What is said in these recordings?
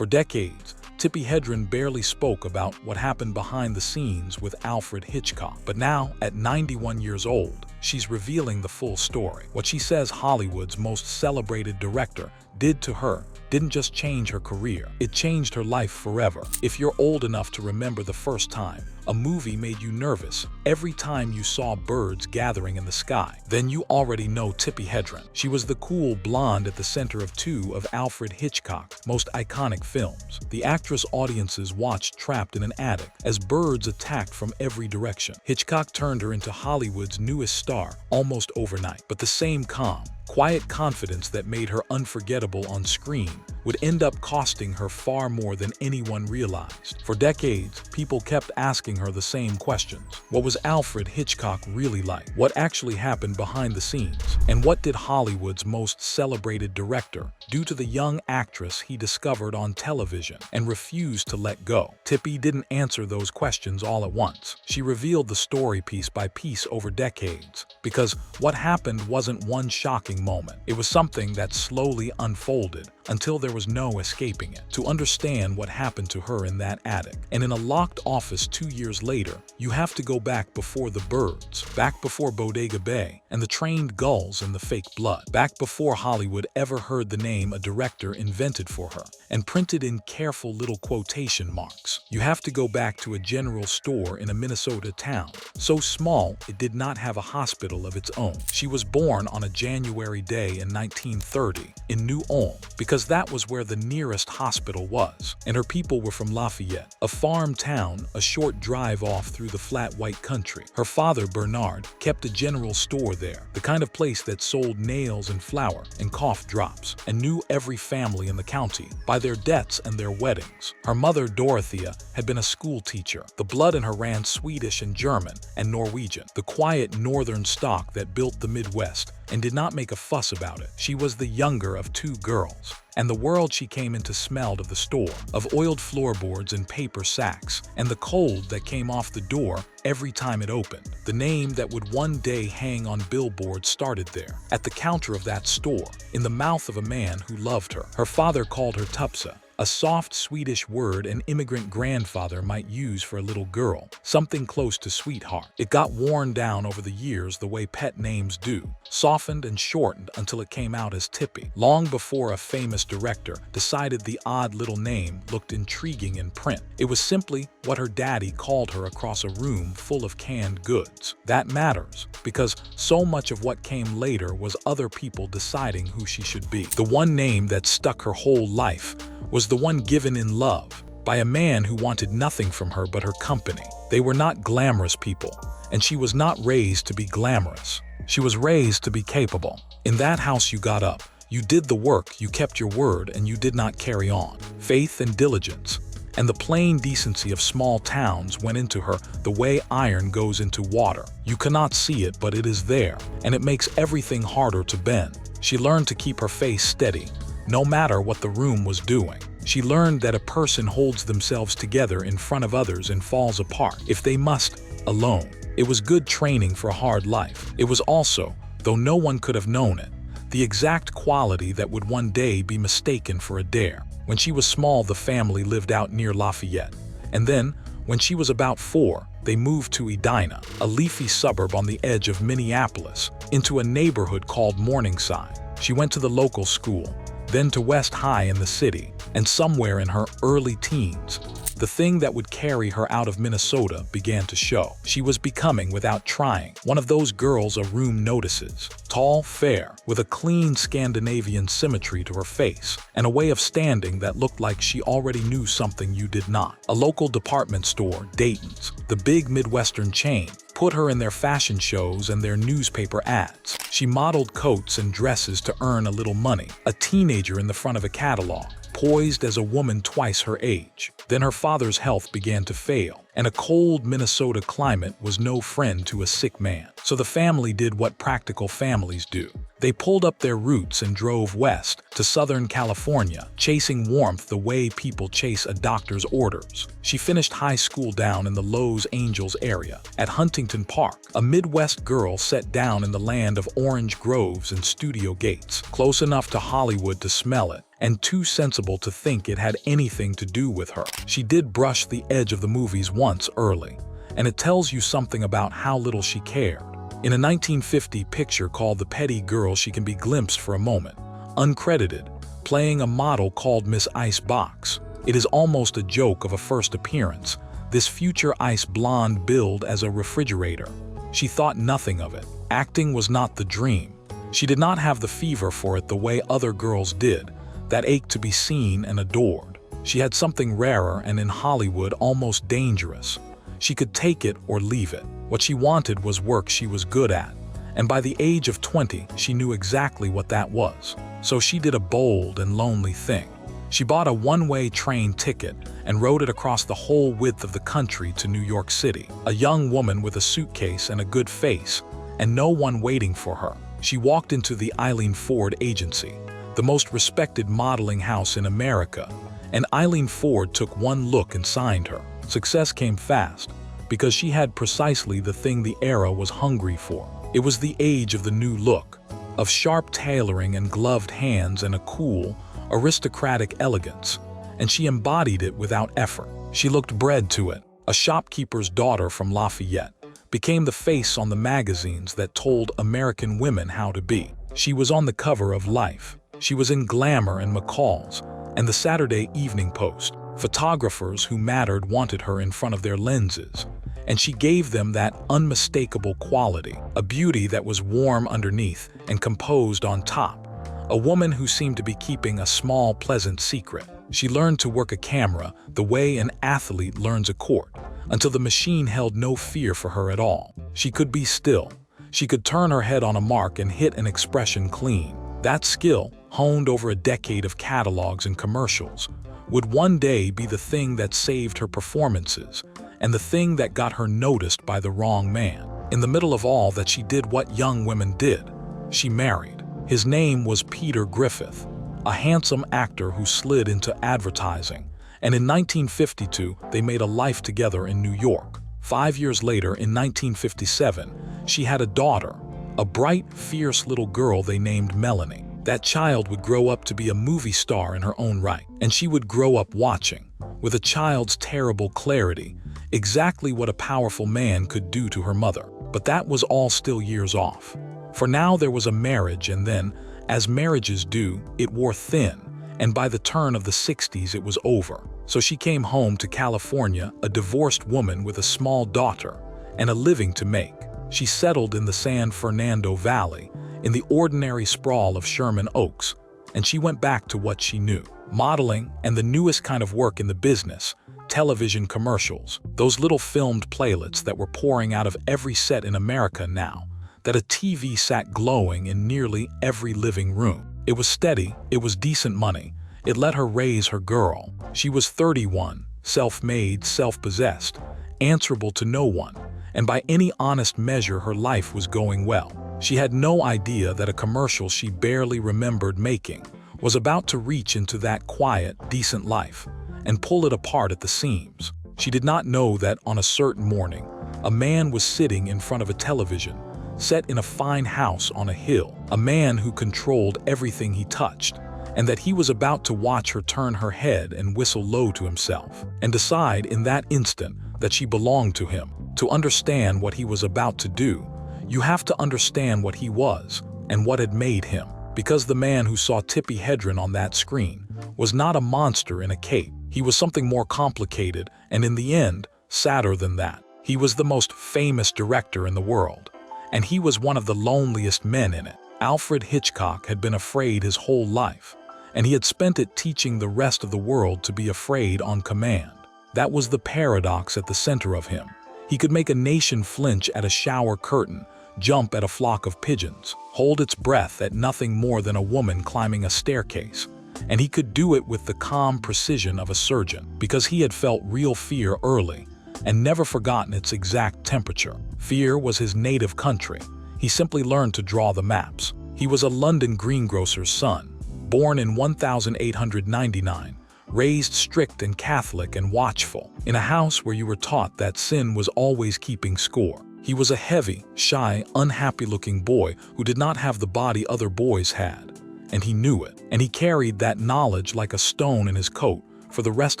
For decades, Tippi Hedren barely spoke about what happened behind the scenes with Alfred Hitchcock. But now, at 91 years old, she's revealing the full story. What she says Hollywood's most celebrated director did to her didn't just change her career, it changed her life forever. If you're old enough to remember the first time a movie made you nervous every time you saw birds gathering in the sky, then you already know Tippi Hedren. She was the cool blonde at the center of two of Alfred Hitchcock's most iconic films. The actress audiences watched trapped in an attic as birds attacked from every direction. Hitchcock turned her into Hollywood's newest star almost overnight. But the same calm, quiet confidence that made her unforgettable on screen would end up costing her far more than anyone realized. For decades, people kept asking her the same questions. What was Alfred Hitchcock really like? What actually happened behind the scenes? And what did Hollywood's most celebrated director do to the young actress he discovered on television and refused to let go? Tippi didn't answer those questions all at once. She revealed the story piece by piece over decades, because what happened wasn't one shocking moment. It was something that slowly unfolded until there was no escaping it. To understand what happened to her in that attic and in a locked office 2 years later, you have to go back before the birds, back before Bodega Bay and the trained gulls and the fake blood, back before Hollywood ever heard the name a director invented for her and printed in careful little quotation marks. You have to go back to a general store in a Minnesota town, so small it did not have a hospital of its own. She was born on a January day in 1930 in New Ulm, because that was where the nearest hospital was, and her people were from Lafayette, a farm town a short drive off through the flat white country. Her father, Bernard, kept a general store there, the kind of place that sold nails and flour and cough drops, and knew every family in the county by their deaths and their weddings. Her mother, Dorothea, had been a school teacher. The blood in her ran Swedish and German and Norwegian, the quiet northern stock that built the Midwest and did not make a fuss about it. She was the younger of two girls, and the world she came into smelled of the store, of oiled floorboards and paper sacks, and the cold that came off the door every time it opened. The name that would one day hang on billboards started there, at the counter of that store, in the mouth of a man who loved her. Her father called her Tupsa, a soft Swedish word an immigrant grandfather might use for a little girl, something close to sweetheart. It got worn down over the years the way pet names do, softened and shortened until it came out as Tippi, long before a famous director decided the odd little name looked intriguing in print. It was simply what her daddy called her across a room full of canned goods. That matters, because so much of what came later was other people deciding who she should be. The one name that stuck her whole life was the one given in love by a man who wanted nothing from her but her company. They were not glamorous people, and she was not raised to be glamorous. She was raised to be capable. In that house you got up, you did the work, you kept your word, and you did not carry on. Faith and diligence and the plain decency of small towns went into her the way iron goes into water. You cannot see it, but it is there, and it makes everything harder to bend. She learned to keep her face steady, no matter what the room was doing. She learned that a person holds themselves together in front of others and falls apart if they must, alone. It was good training for a hard life. It was also, though no one could have known it, the exact quality that would one day be mistaken for a dare. When she was small, the family lived out near Lafayette, and then, when she was about 4, they moved to Edina, a leafy suburb on the edge of Minneapolis, into a neighborhood called Morningside. She went to the local school, then to West High in the city, and somewhere in her early teens, the thing that would carry her out of Minnesota began to show. She was becoming, without trying, one of those girls a room notices. Tall, fair, with a clean Scandinavian symmetry to her face, and a way of standing that looked like she already knew something you did not. A local department store, Dayton's, the big Midwestern chain, put her in their fashion shows and their newspaper ads. She modeled coats and dresses to earn a little money, a teenager in the front of a catalog, poised as a woman twice her age. Then her father's health began to fail, and a cold Minnesota climate was no friend to a sick man. So the family did what practical families do. They pulled up their roots and drove west to Southern California, chasing warmth the way people chase a doctor's orders. She finished high school down in the Los Angeles area, at Huntington Park, a Midwest girl set down in the land of orange groves and studio gates, close enough to Hollywood to smell it, and too sensible to think it had anything to do with her. She did brush the edge of the movies once early, and it tells you something about how little she cared. In a 1950 picture called The Petty Girl, she can be glimpsed for a moment, uncredited, playing a model called Miss Icebox. It is almost a joke of a first appearance, this future ice blonde billed as a refrigerator. She thought nothing of it. Acting was not the dream. She did not have the fever for it the way other girls did, that ache to be seen and adored. She had something rarer and in Hollywood almost dangerous. She could take it or leave it. What she wanted was work she was good at, and by the age of 20, she knew exactly what that was. So she did a bold and lonely thing. She bought a one-way train ticket and rode it across the whole width of the country to New York City. A young woman with a suitcase and a good face, and no one waiting for her. She walked into the Eileen Ford agency, the most respected modeling house in America, and Eileen Ford took one look and signed her. Success came fast, because she had precisely the thing the era was hungry for. It was the age of the new look, of sharp tailoring and gloved hands and a cool, aristocratic elegance, and she embodied it without effort. She looked bred to it. A shopkeeper's daughter from Lafayette became the face on the magazines that told American women how to be. She was on the cover of Life. She was in Glamour and McCall's and the Saturday Evening Post. Photographers who mattered wanted her in front of their lenses, and she gave them that unmistakable quality, a beauty that was warm underneath and composed on top, a woman who seemed to be keeping a small, pleasant secret. She learned to work a camera the way an athlete learns a court, until the machine held no fear for her at all. She could be still. She could turn her head on a mark and hit an expression clean. That skill, honed over a decade of catalogs and commercials, would one day be the thing that saved her performances and the thing that got her noticed by the wrong man. In the middle of all that, she did what young women did. She married. His name was Peter Griffith, a handsome actor who slid into advertising, and in 1952 they made a life together in New York. 5 years later, in 1957, she had a daughter, a bright, fierce little girl they named Melanie. That child would grow up to be a movie star in her own right, and she would grow up watching, with a child's terrible clarity, exactly what a powerful man could do to her mother. But that was all still years off. For now there was a marriage, and then, as marriages do, it wore thin, and by the turn of the 60s it was over. So she came home to California, a divorced woman with a small daughter and a living to make. She settled in the San Fernando Valley, in the ordinary sprawl of Sherman Oaks, and she went back to what she knew. Modeling and the newest kind of work in the business, television commercials, those little filmed playlets that were pouring out of every set in America now, that a TV sat glowing in nearly every living room. It was steady, it was decent money, it let her raise her girl. She was 31, self-made, self-possessed, answerable to no one, and by any honest measure her life was going well. She had no idea that a commercial she barely remembered making was about to reach into that quiet, decent life and pull it apart at the seams. She did not know that on a certain morning, a man was sitting in front of a television, set in a fine house on a hill, a man who controlled everything he touched, and that he was about to watch her turn her head and whistle low to himself, and decide in that instant that she belonged to him. To understand what he was about to do, you have to understand what he was and what had made him. Because the man who saw Tippi Hedren on that screen was not a monster in a cape. He was something more complicated and, in the end, sadder than that. He was the most famous director in the world, and he was one of the loneliest men in it. Alfred Hitchcock had been afraid his whole life, and he had spent it teaching the rest of the world to be afraid on command. That was the paradox at the center of him. He could make a nation flinch at a shower curtain, jump at a flock of pigeons, hold its breath at nothing more than a woman climbing a staircase, and he could do it with the calm precision of a surgeon, because he had felt real fear early, and never forgotten its exact temperature. Fear was his native country. He simply learned to draw the maps. He was a London greengrocer's son, born in 1899, raised strict and Catholic and watchful, in a house where you were taught that sin was always keeping score. He was a heavy, shy, unhappy-looking boy who did not have the body other boys had, and he knew it, and he carried that knowledge like a stone in his coat for the rest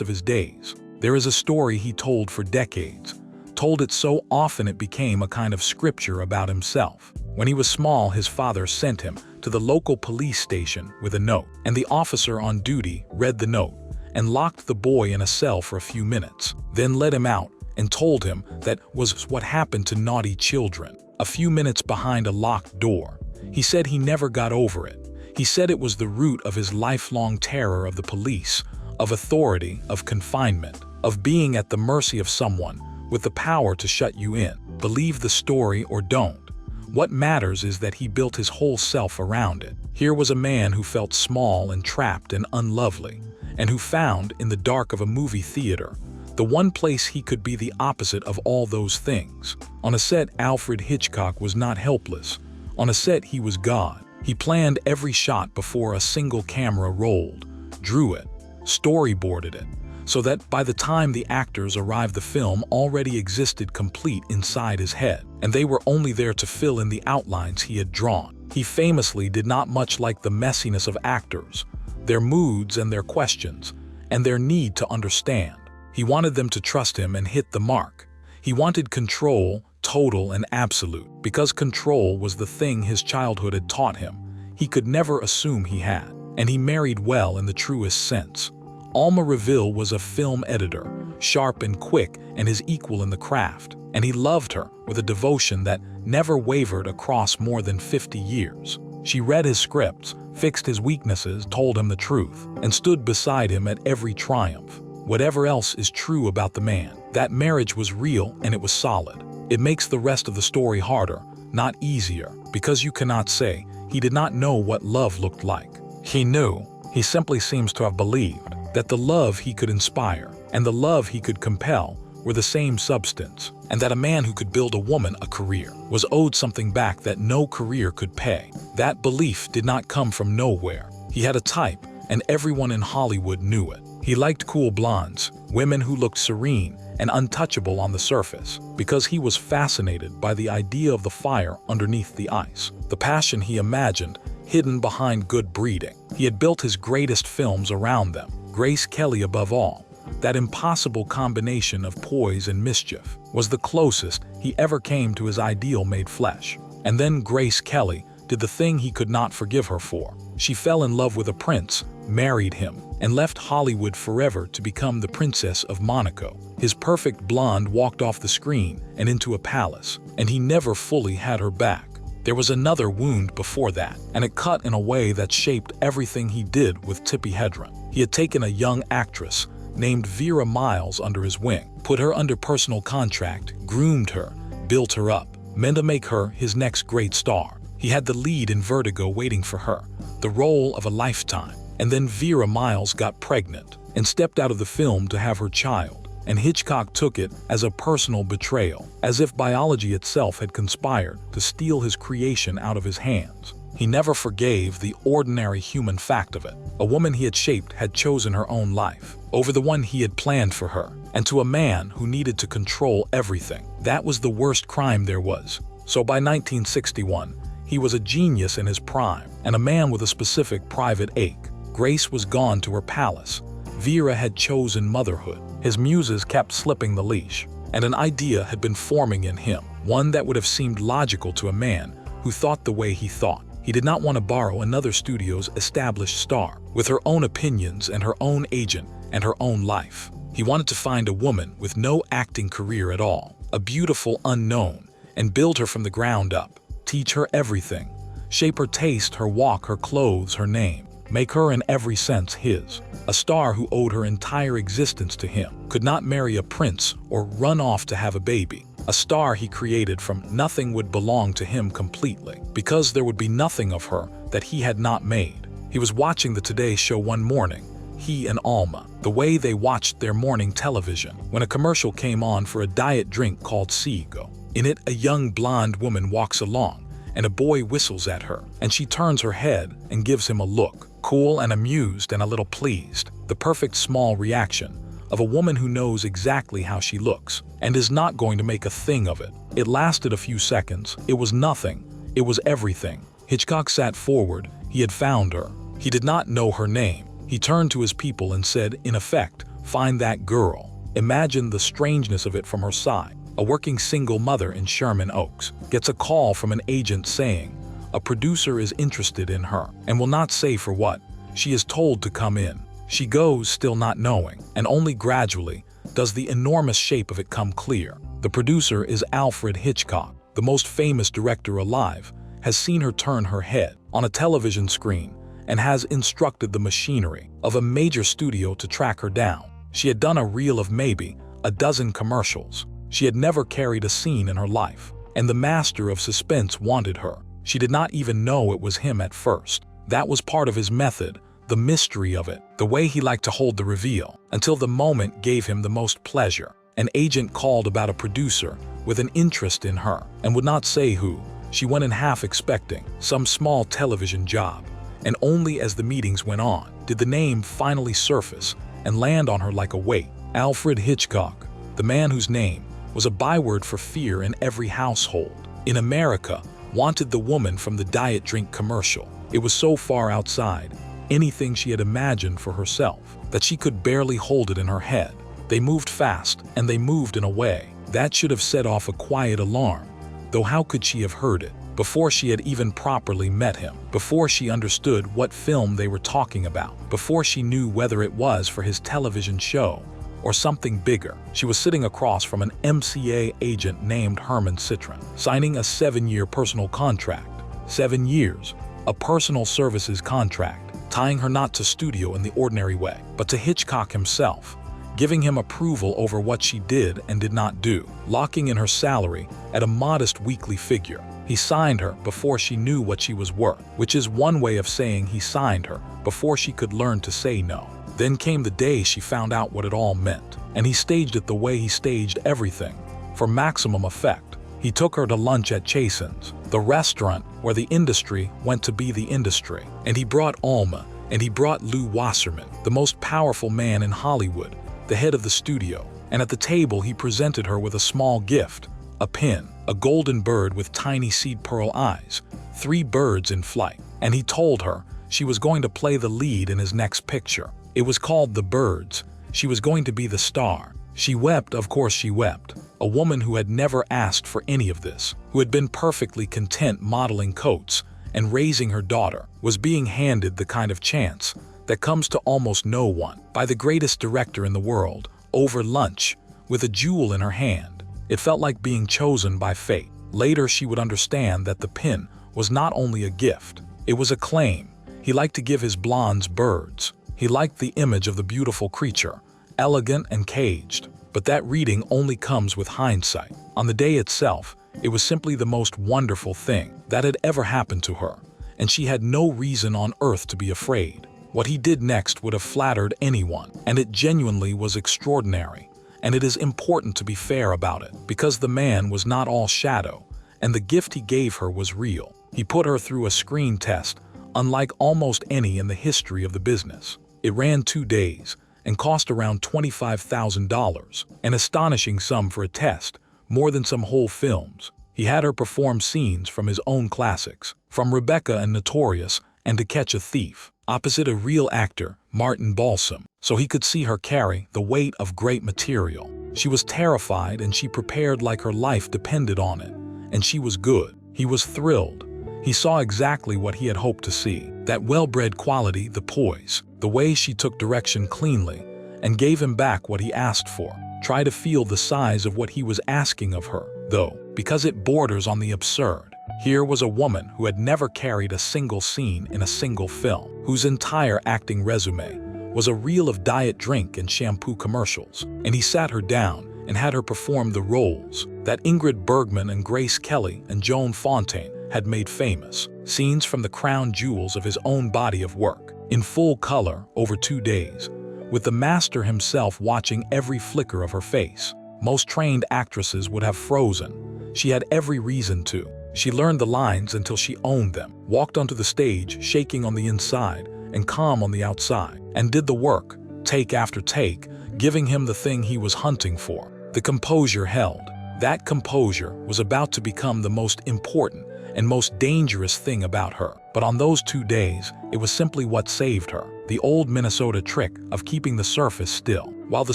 of his days. There is a story he told for decades, told it so often it became a kind of scripture about himself. When he was small, his father sent him to the local police station with a note, and the officer on duty read the note and locked the boy in a cell for a few minutes, then let him out and told him that was what happened to naughty children. A few minutes behind a locked door. He said he never got over it. He said it was the root of his lifelong terror of the police, of authority, of confinement, of being at the mercy of someone with the power to shut you in. Believe the story or don't. What matters is that he built his whole self around it. Here was a man who felt small and trapped and unlovely, and who found, in the dark of a movie theater, the one place he could be the opposite of all those things. On a set, Alfred Hitchcock was not helpless. On a set, he was God. He planned every shot before a single camera rolled, drew it, storyboarded it, so that by the time the actors arrived the film already existed complete inside his head, and they were only there to fill in the outlines he had drawn. He famously did not much like the messiness of actors, their moods and their questions, and their need to understand. He wanted them to trust him and hit the mark. He wanted control, total and absolute, because control was the thing his childhood had taught him. He could never assume he had, and he married well in the truest sense. Alma Reville was a film editor, sharp and quick and his equal in the craft, and he loved her with a devotion that never wavered across more than 50 years. She read his scripts, fixed his weaknesses, told him the truth, and stood beside him at every triumph. Whatever else is true about the man, that marriage was real and it was solid. It makes the rest of the story harder, not easier, because you cannot say he did not know what love looked like. He knew. He simply seems to have believed that the love he could inspire and the love he could compel were the same substance, and that a man who could build a woman a career was owed something back that no career could pay. That belief did not come from nowhere. He had a type, and everyone in Hollywood knew it. He liked cool blondes, women who looked serene and untouchable on the surface, because he was fascinated by the idea of the fire underneath the ice, the passion he imagined hidden behind good breeding. He had built his greatest films around them, Grace Kelly above all. That impossible combination of poise and mischief was the closest he ever came to his ideal made flesh. And then Grace Kelly did the thing he could not forgive her for. She fell in love with a prince, married him, and left Hollywood forever to become the Princess of Monaco. His perfect blonde walked off the screen and into a palace, and he never fully had her back. There was another wound before that, and it cut in a way that shaped everything he did with Tippi Hedren. He had taken a young actress named Vera Miles under his wing, put her under personal contract, groomed her, built her up, meant to make her his next great star. He had the lead in Vertigo waiting for her, the role of a lifetime. And then Vera Miles got pregnant and stepped out of the film to have her child, and Hitchcock took it as a personal betrayal, as if biology itself had conspired to steal his creation out of his hands. He never forgave the ordinary human fact of it. A woman he had shaped had chosen her own life over the one he had planned for her, and to a man who needed to control everything. That was the worst crime there was. So by 1961, he was a genius in his prime, and a man with a specific private ache. Grace was gone to her palace. Vera had chosen motherhood. His muses kept slipping the leash, and an idea had been forming in him, one that would have seemed logical to a man who thought the way he thought. He did not want to borrow another studio's established star, with her own opinions and her own agent and her own life. He wanted to find a woman with no acting career at all, a beautiful unknown, and build her from the ground up, teach her everything, shape her taste, her walk, her clothes, her name. Make her in every sense his. A star who owed her entire existence to him, could not marry a prince or run off to have a baby. A star he created from nothing would belong to him completely, because there would be nothing of her that he had not made. He was watching the Today Show one morning. he and Alma, the way they watched their morning television when a commercial came on for a diet drink called Seago. In it, a young blonde woman walks along, and a boy whistles at her, and she turns her head and gives him a look, cool and amused and a little pleased, the perfect small reaction of a woman who knows exactly how she looks and is not going to make a thing of it. It lasted a few seconds. It was nothing. It was everything. Hitchcock sat forward. He had found her. He did not know her name. He turned to his people and said, in effect, "Find that girl." Imagine the strangeness of it from her side. A working single mother in Sherman Oaks gets a call from an agent saying a producer is interested in her and will not say for what. She is told to come in. She goes, still not knowing, and only gradually does the enormous shape of it come clear. The producer is Alfred Hitchcock, the most famous director alive, has seen her turn her head on a television screen and has instructed the machinery of a major studio to track her down. She had done a reel of maybe a dozen commercials. She had never carried a scene in her life, and the master of suspense wanted her. She did not even know it was him at first. That was part of his method, the mystery of it, the way he liked to hold the reveal, until the moment gave him the most pleasure. An agent called about a producer with an interest in her and would not say who. She went in half expecting some small television job, and only as the meetings went on did the name finally surface and land on her like a weight. Alfred Hitchcock, the man whose name was a byword for fear in every household in America, wanted the woman from the diet drink commercial. It was so far outside anything she had imagined for herself that she could barely hold it in her head. They moved fast, and they moved in a way that should have set off a quiet alarm, though how could she have heard it before she had even properly met him, before she understood what film they were talking about, before she knew whether it was for his television show or something bigger? She was sitting across from an MCA agent named Herman Citron, signing a 7-year personal contract. 7 years, a personal services contract, tying her not to studio in the ordinary way, but to Hitchcock himself, giving him approval over what she did and did not do, locking in her salary at a modest weekly figure. He signed her before she knew what she was worth, which is one way of saying he signed her before she could learn to say no. Then came the day she found out what it all meant, and he staged it the way he staged everything, for maximum effect. He took her to lunch at Chasen's, the restaurant where the industry went to be the industry, and he brought Alma, and he brought Lew Wasserman, the most powerful man in Hollywood, the head of the studio, and at the table he presented her with a small gift, a pin, a golden bird with tiny seed pearl eyes, 3 birds in flight, and he told her she was going to play the lead in his next picture. It was called The Birds. She was going to be the star. She wept, of course she wept. A woman who had never asked for any of this, who had been perfectly content modeling coats and raising her daughter, was being handed the kind of chance that comes to almost no one by the greatest director in the world, over lunch, with a jewel in her hand. It felt like being chosen by fate. Later she would understand that the pin was not only a gift, it was a claim. He liked to give his blondes birds. He liked the image of the beautiful creature, elegant and caged. But that reading only comes with hindsight. On the day itself, it was simply the most wonderful thing that had ever happened to her, and she had no reason on earth to be afraid. What he did next would have flattered anyone, and it genuinely was extraordinary. And it is important to be fair about it, because the man was not all shadow, and the gift he gave her was real. He put her through a screen test, unlike almost any in the history of the business. It ran 2 days, and cost around $25,000, an astonishing sum for a test, more than some whole films. He had her perform scenes from his own classics, from Rebecca and Notorious and To Catch a Thief, opposite a real actor, Martin Balsam, so he could see her carry the weight of great material. She was terrified and she prepared like her life depended on it, and she was good. He was thrilled. He saw exactly what he had hoped to see, that well-bred quality, the poise, the way she took direction cleanly, and gave him back what he asked for. Try to feel the size of what he was asking of her, though, because it borders on the absurd. Here was a woman who had never carried a single scene in a single film, whose entire acting resume was a reel of diet drink and shampoo commercials, and he sat her down and had her perform the roles that Ingrid Bergman and Grace Kelly and Joan Fontaine had made famous, scenes from the crown jewels of his own body of work, in full color over 2 days, with the master himself watching every flicker of her face. Most trained actresses would have frozen. She had every reason to. She learned the lines until she owned them, walked onto the stage shaking on the inside and calm on the outside, and did the work, take after take, giving him the thing he was hunting for. The composure held. That composure was about to become the most important and most dangerous thing about her. But on those 2 days, it was simply what saved her. The old Minnesota trick of keeping the surface still, while the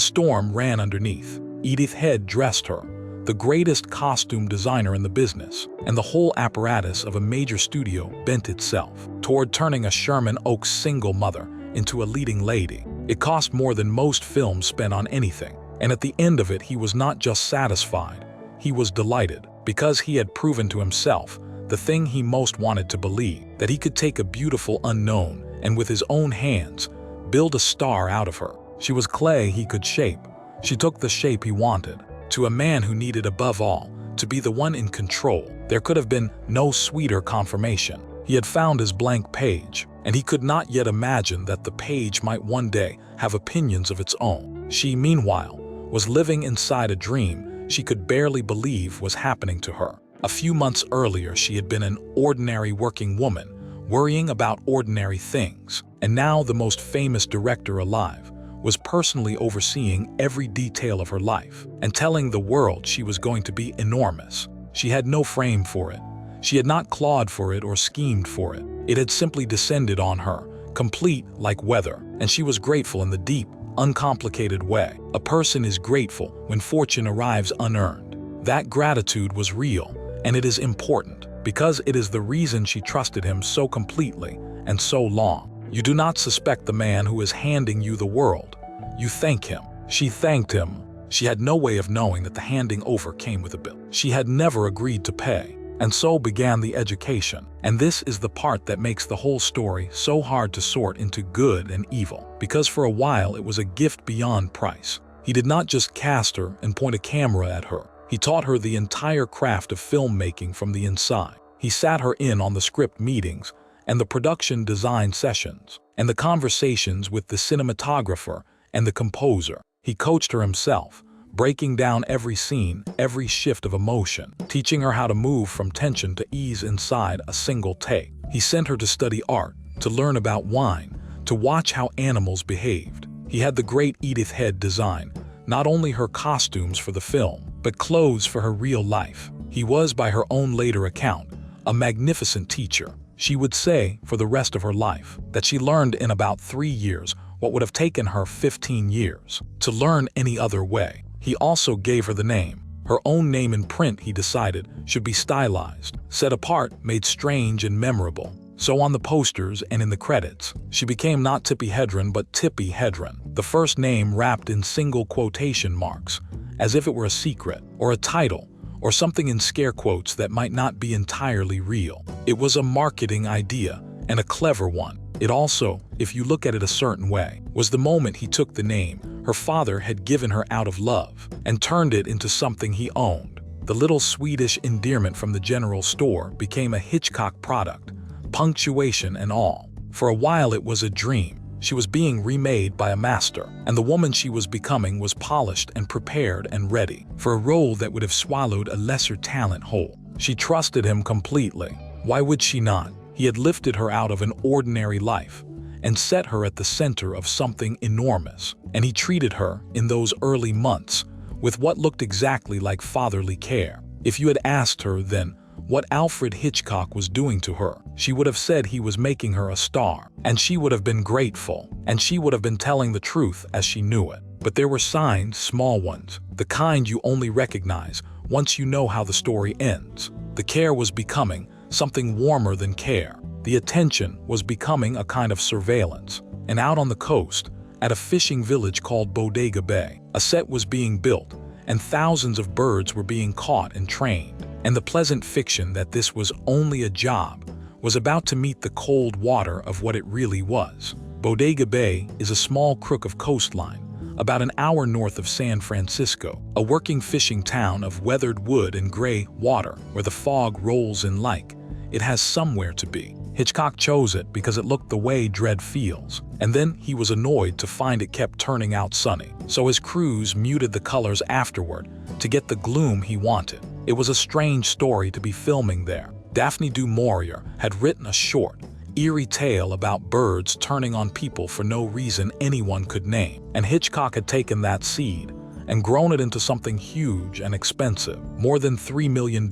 storm ran underneath. Edith Head dressed her, the greatest costume designer in the business, and the whole apparatus of a major studio bent itself toward turning a Sherman Oaks single mother into a leading lady. It cost more than most films spent on anything, and at the end of it he was not just satisfied, he was delighted, because he had proven to himself the thing he most wanted to believe, that he could take a beautiful unknown and with his own hands build a star out of her. She was clay he could shape. She took the shape he wanted. To a man who needed above all to be the one in control, there could have been no sweeter confirmation. He had found his blank page, and he could not yet imagine that the page might one day have opinions of its own. She, meanwhile, was living inside a dream she could barely believe was happening to her. A few months earlier, she had been an ordinary working woman, worrying about ordinary things, and now the most famous director alive was personally overseeing every detail of her life and telling the world she was going to be enormous. She had no frame for it. She had not clawed for it or schemed for it. It had simply descended on her, complete like weather, and she was grateful in the deep, uncomplicated way. A person is grateful when fortune arrives unearned. That gratitude was real, and it is important, because it is the reason she trusted him so completely and so long. You do not suspect the man who is handing you the world. You thank him. She thanked him. She had no way of knowing that the handing over came with a bill. She had never agreed to pay. And so began the education. And this is the part that makes the whole story so hard to sort into good and evil, because for a while it was a gift beyond price. He did not just cast her and point a camera at her. He taught her the entire craft of filmmaking from the inside. He sat her in on the script meetings and the production design sessions, and the conversations with the cinematographer and the composer. He coached her himself, breaking down every scene, every shift of emotion, teaching her how to move from tension to ease inside a single take. He sent her to study art, to learn about wine, to watch how animals behaved. He had the great Edith Head design not only her costumes for the film, but clothes for her real life. He was, by her own later account, a magnificent teacher. She would say, for the rest of her life, that she learned in about 3 years what would have taken her 15 years to learn any other way. He also gave her the name. Her own name in print, he decided, should be stylized, set apart, made strange and memorable. So on the posters and in the credits, she became not Tippi Hedren but Tippi Hedren, the first name wrapped in single quotation marks, as if it were a secret, or a title, or something in scare quotes that might not be entirely real. It was a marketing idea, and a clever one. It also, if you look at it a certain way, was the moment he took the name her father had given her out of love and turned it into something he owned. The little Swedish endearment from the general store became a Hitchcock product, punctuation and all. For a while it was a dream. She was being remade by a master, and the woman she was becoming was polished and prepared and ready for a role that would have swallowed a lesser talent whole. She trusted him completely. Why would she not? He had lifted her out of an ordinary life and set her at the center of something enormous, and he treated her, in those early months, with what looked exactly like fatherly care. If you had asked her then what Alfred Hitchcock was doing to her, she would have said he was making her a star, and she would have been grateful, and she would have been telling the truth as she knew it. But there were signs, small ones, the kind you only recognize once you know how the story ends. The care was becoming something warmer than care. The attention was becoming a kind of surveillance. And out on the coast, at a fishing village called Bodega Bay, a set was being built, and thousands of birds were being caught and trained. And the pleasant fiction that this was only a job was about to meet the cold water of what it really was. Bodega Bay is a small crook of coastline, about an hour north of San Francisco, a working fishing town of weathered wood and gray water where the fog rolls in like it has somewhere to be. Hitchcock chose it because it looked the way dread feels, and then he was annoyed to find it kept turning out sunny. So his crews muted the colors afterward to get the gloom he wanted. It was a strange story to be filming there. Daphne du Maurier had written a short, eerie tale about birds turning on people for no reason anyone could name, and Hitchcock had taken that seed and grown it into something huge and expensive, more than $3 million,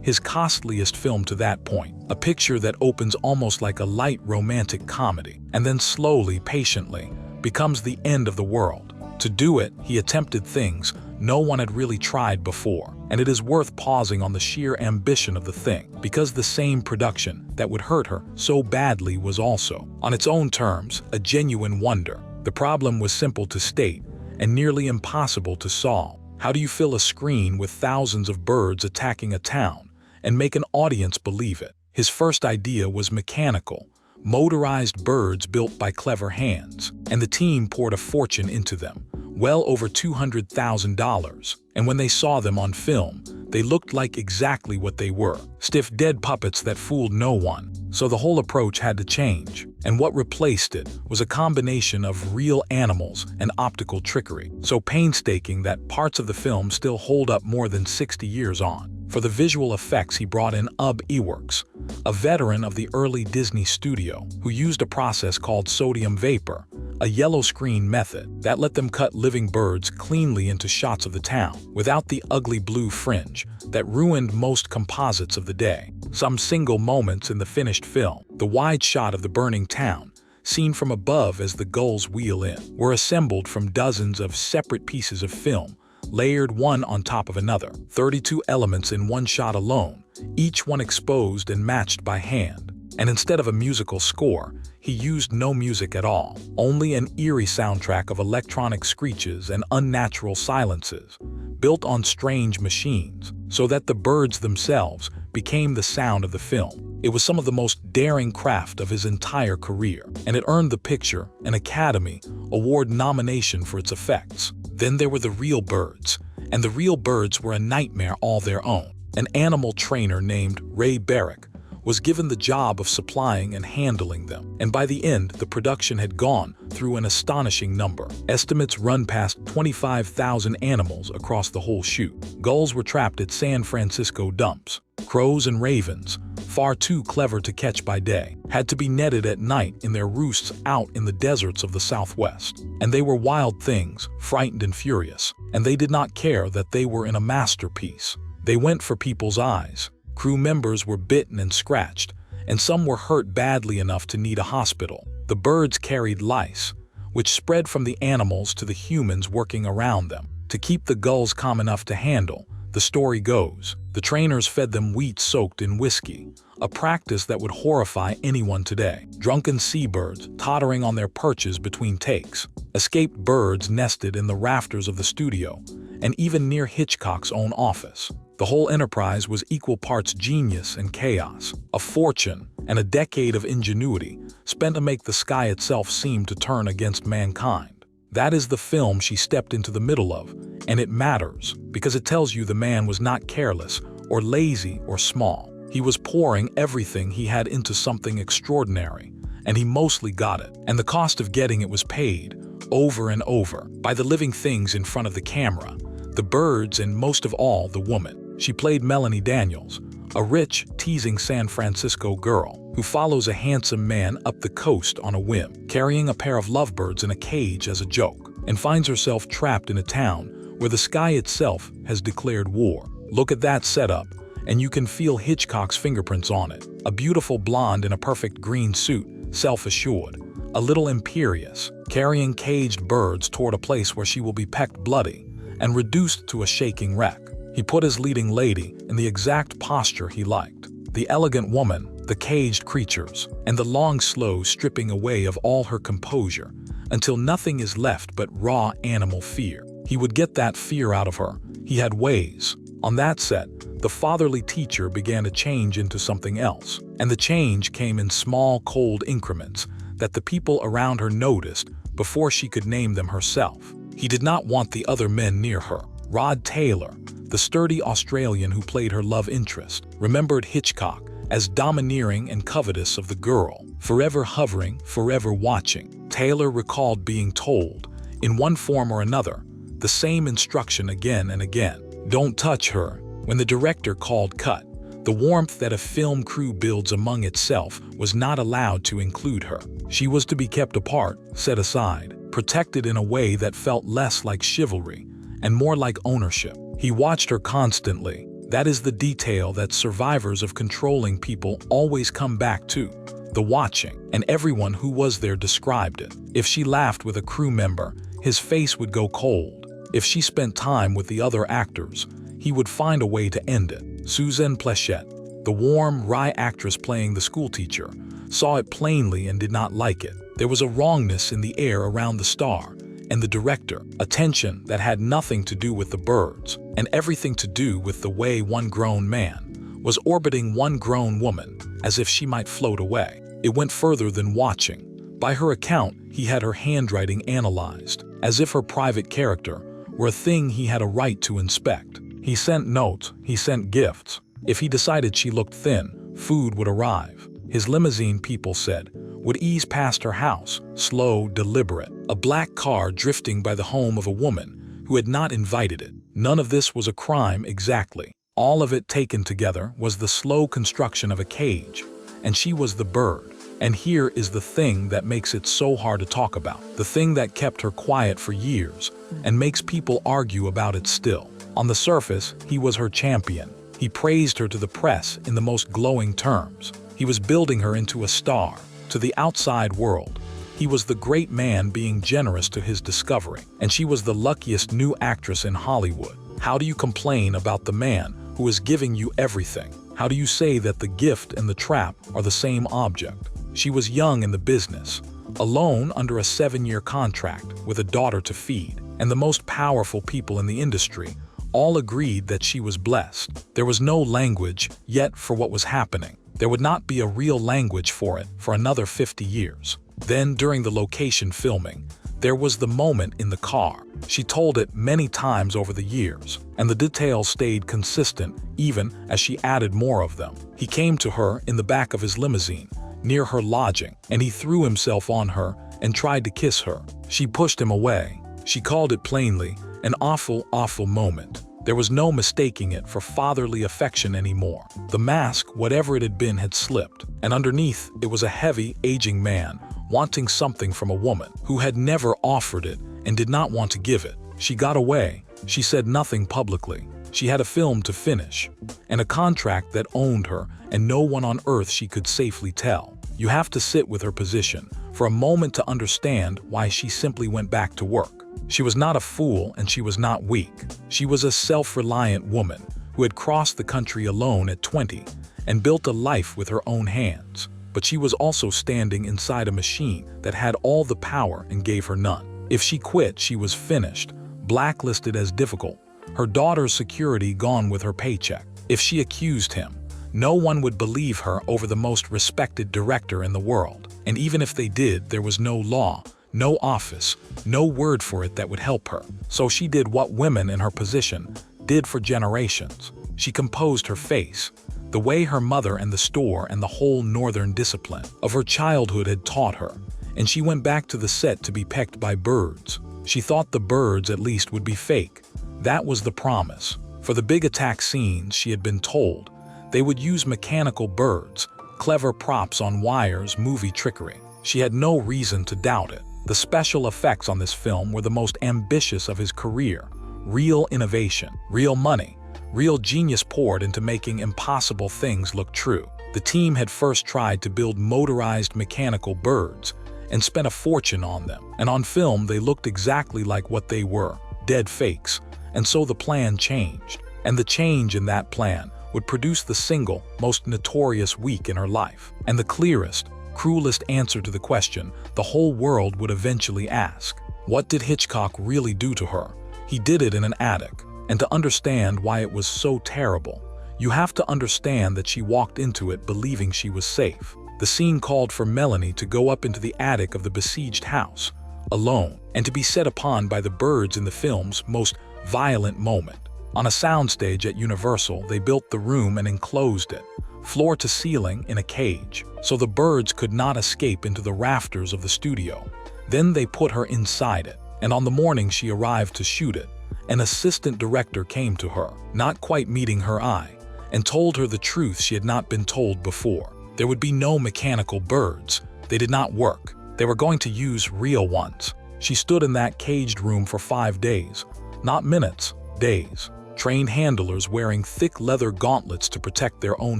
his costliest film to that point, a picture that opens almost like a light romantic comedy, and then slowly, patiently, becomes the end of the world. To do it, he attempted things no one had really tried before, and it is worth pausing on the sheer ambition of the thing, because the same production that would hurt her so badly was also, on its own terms, a genuine wonder. The problem was simple to state and nearly impossible to solve. How do you fill a screen with thousands of birds attacking a town and make an audience believe it? His first idea was mechanical, motorized birds built by clever hands, and the team poured a fortune into them, well over $200,000, and when they saw them on film, they looked like exactly what they were, stiff dead puppets that fooled no one. So the whole approach had to change, and what replaced it was a combination of real animals and optical trickery, so painstaking that parts of the film still hold up more than 60 years on. For the visual effects, he brought in Ub Iwerks, a veteran of the early Disney studio, who used a process called sodium vapor, a yellow screen method that let them cut living birds cleanly into shots of the town, without the ugly blue fringe that ruined most composites of the day. Some single moments in the finished film, the wide shot of the burning town, seen from above as the gulls wheel in, were assembled from dozens of separate pieces of film, layered one on top of another, 32 elements in one shot alone, each one exposed and matched by hand. And instead of a musical score, he used no music at all, only an eerie soundtrack of electronic screeches and unnatural silences, built on strange machines, so that the birds themselves became the sound of the film. It was some of the most daring craft of his entire career, and it earned the picture an Academy Award nomination for its effects. Then there were the real birds, and the real birds were a nightmare all their own. An animal trainer named Ray Barrick was given the job of supplying and handling them, and by the end, the production had gone through an astonishing number. Estimates run past 25,000 animals across the whole shoot. Gulls were trapped at San Francisco dumps. Crows and ravens, far too clever to catch by day, had to be netted at night in their roosts out in the deserts of the Southwest. And they were wild things, frightened and furious, and they did not care that they were in a masterpiece. They went for people's eyes. Crew members were bitten and scratched, and some were hurt badly enough to need a hospital. The birds carried lice, which spread from the animals to the humans working around them. To keep the gulls calm enough to handle, the story goes, the trainers fed them wheat soaked in whiskey, a practice that would horrify anyone today. Drunken seabirds tottering on their perches between takes. Escaped birds nested in the rafters of the studio, and even near Hitchcock's own office. The whole enterprise was equal parts genius and chaos, a fortune and a decade of ingenuity spent to make the sky itself seem to turn against mankind. That is the film she stepped into the middle of, and it matters because it tells you the man was not careless or lazy or small. He was pouring everything he had into something extraordinary, and he mostly got it. And the cost of getting it was paid, over and over, by the living things in front of the camera, the birds and most of all the woman. She played Melanie Daniels, a rich, teasing San Francisco girl who follows a handsome man up the coast on a whim, carrying a pair of lovebirds in a cage as a joke, and finds herself trapped in a town where the sky itself has declared war. Look at that setup, and you can feel Hitchcock's fingerprints on it. A beautiful blonde in a perfect green suit, self-assured, a little imperious, carrying caged birds toward a place where she will be pecked bloody and reduced to a shaking wreck. He put his leading lady in the exact posture he liked. The elegant woman, the caged creatures, and the long slow stripping away of all her composure until nothing is left but raw animal fear. He would get that fear out of her. He had ways. On that set, the fatherly teacher began to change into something else, and the change came in small, cold increments that the people around her noticed before she could name them herself. He did not want the other men near her. Rod Taylor, the sturdy Australian who played her love interest, remembered Hitchcock as domineering and covetous of the girl, forever hovering, forever watching. Taylor recalled being told, in one form or another, the same instruction again and again. Don't touch her. When the director called cut, the warmth that a film crew builds among itself was not allowed to include her. She was to be kept apart, set aside, protected in a way that felt less like chivalry and more like ownership. He watched her constantly. That is the detail that survivors of controlling people always come back to, the watching, and everyone who was there described it. If she laughed with a crew member, his face would go cold. If she spent time with the other actors, he would find a way to end it. Suzanne Pleshette, the warm, wry actress playing the schoolteacher, saw it plainly and did not like it. There was a wrongness in the air around the star and the director, a tension that had nothing to do with the birds and everything to do with the way one grown man was orbiting one grown woman as if she might float away. It went further than watching. By her account, he had her handwriting analyzed, as if her private character were a thing he had a right to inspect. He sent notes, he sent gifts. If he decided she looked thin, food would arrive. His limousine, people said, would ease past her house, slow, deliberate, a black car drifting by the home of a woman who had not invited it. None of this was a crime exactly. All of it taken together was the slow construction of a cage, and she was the bird. And here is the thing that makes it so hard to talk about, the thing that kept her quiet for years and makes people argue about it still. On the surface, he was her champion. He praised her to the press in the most glowing terms. He was building her into a star. To the outside world, he was the great man being generous to his discovery, and she was the luckiest new actress in Hollywood. How do you complain about the man who is giving you everything? How do you say that the gift and the trap are the same object? She was young in the business, alone under a 7-year contract with a daughter to feed, and the most powerful people in the industry all agreed that she was blessed. There was no language yet for what was happening. There would not be a real language for it for another 50 years. Then, during the location filming, there was the moment in the car. She told it many times over the years, and the details stayed consistent even as she added more of them. He came to her in the back of his limousine, near her lodging, and he threw himself on her and tried to kiss her. She pushed him away. She called it plainly an awful, awful moment. There was no mistaking it for fatherly affection anymore. The mask, whatever it had been, had slipped, and underneath it was a heavy, aging man wanting something from a woman who had never offered it and did not want to give it. She got away. She said nothing publicly. She had a film to finish, and a contract that owned her, and no one on earth she could safely tell. You have to sit with her position for a moment to understand why she simply went back to work. She was not a fool and she was not weak. She was a self-reliant woman who had crossed the country alone at 20 and built a life with her own hands. But she was also standing inside a machine that had all the power and gave her none. If she quit, she was finished, blacklisted as difficult, her daughter's security gone with her paycheck. If she accused him, no one would believe her over the most respected director in the world. And even if they did, there was no law, no office, no word for it that would help her. So she did what women in her position did for generations. She composed her face, the way her mother and the store and the whole northern discipline of her childhood had taught her, and she went back to the set to be pecked by birds. She thought the birds at least would be fake. That was the promise. For the big attack scenes, she had been told, they would use mechanical birds, clever props on wires, movie trickery. She had no reason to doubt it. The special effects on this film were the most ambitious of his career. Real innovation, real money, real genius poured into making impossible things look true. The team had first tried to build motorized mechanical birds and spent a fortune on them. And on film, they looked exactly like what they were, dead fakes. And so the plan changed. And the change in that plan would produce the single most notorious week in her life. And the clearest, cruelest answer to the question the whole world would eventually ask. What did Hitchcock really do to her? He did it in an attic. And to understand why it was so terrible, you have to understand that she walked into it believing she was safe. The scene called for Melanie to go up into the attic of the besieged house, alone, and to be set upon by the birds in the film's most violent moment. On a soundstage at Universal, they built the room and enclosed it, floor to ceiling in a cage, so the birds could not escape into the rafters of the studio. Then they put her inside it, and on the morning she arrived to shoot it, an assistant director came to her, not quite meeting her eye, and told her the truth she had not been told before. There would be no mechanical birds. They did not work. They were going to use real ones. She stood in that caged room for 5 days. Not minutes, days. Trained handlers wearing thick leather gauntlets to protect their own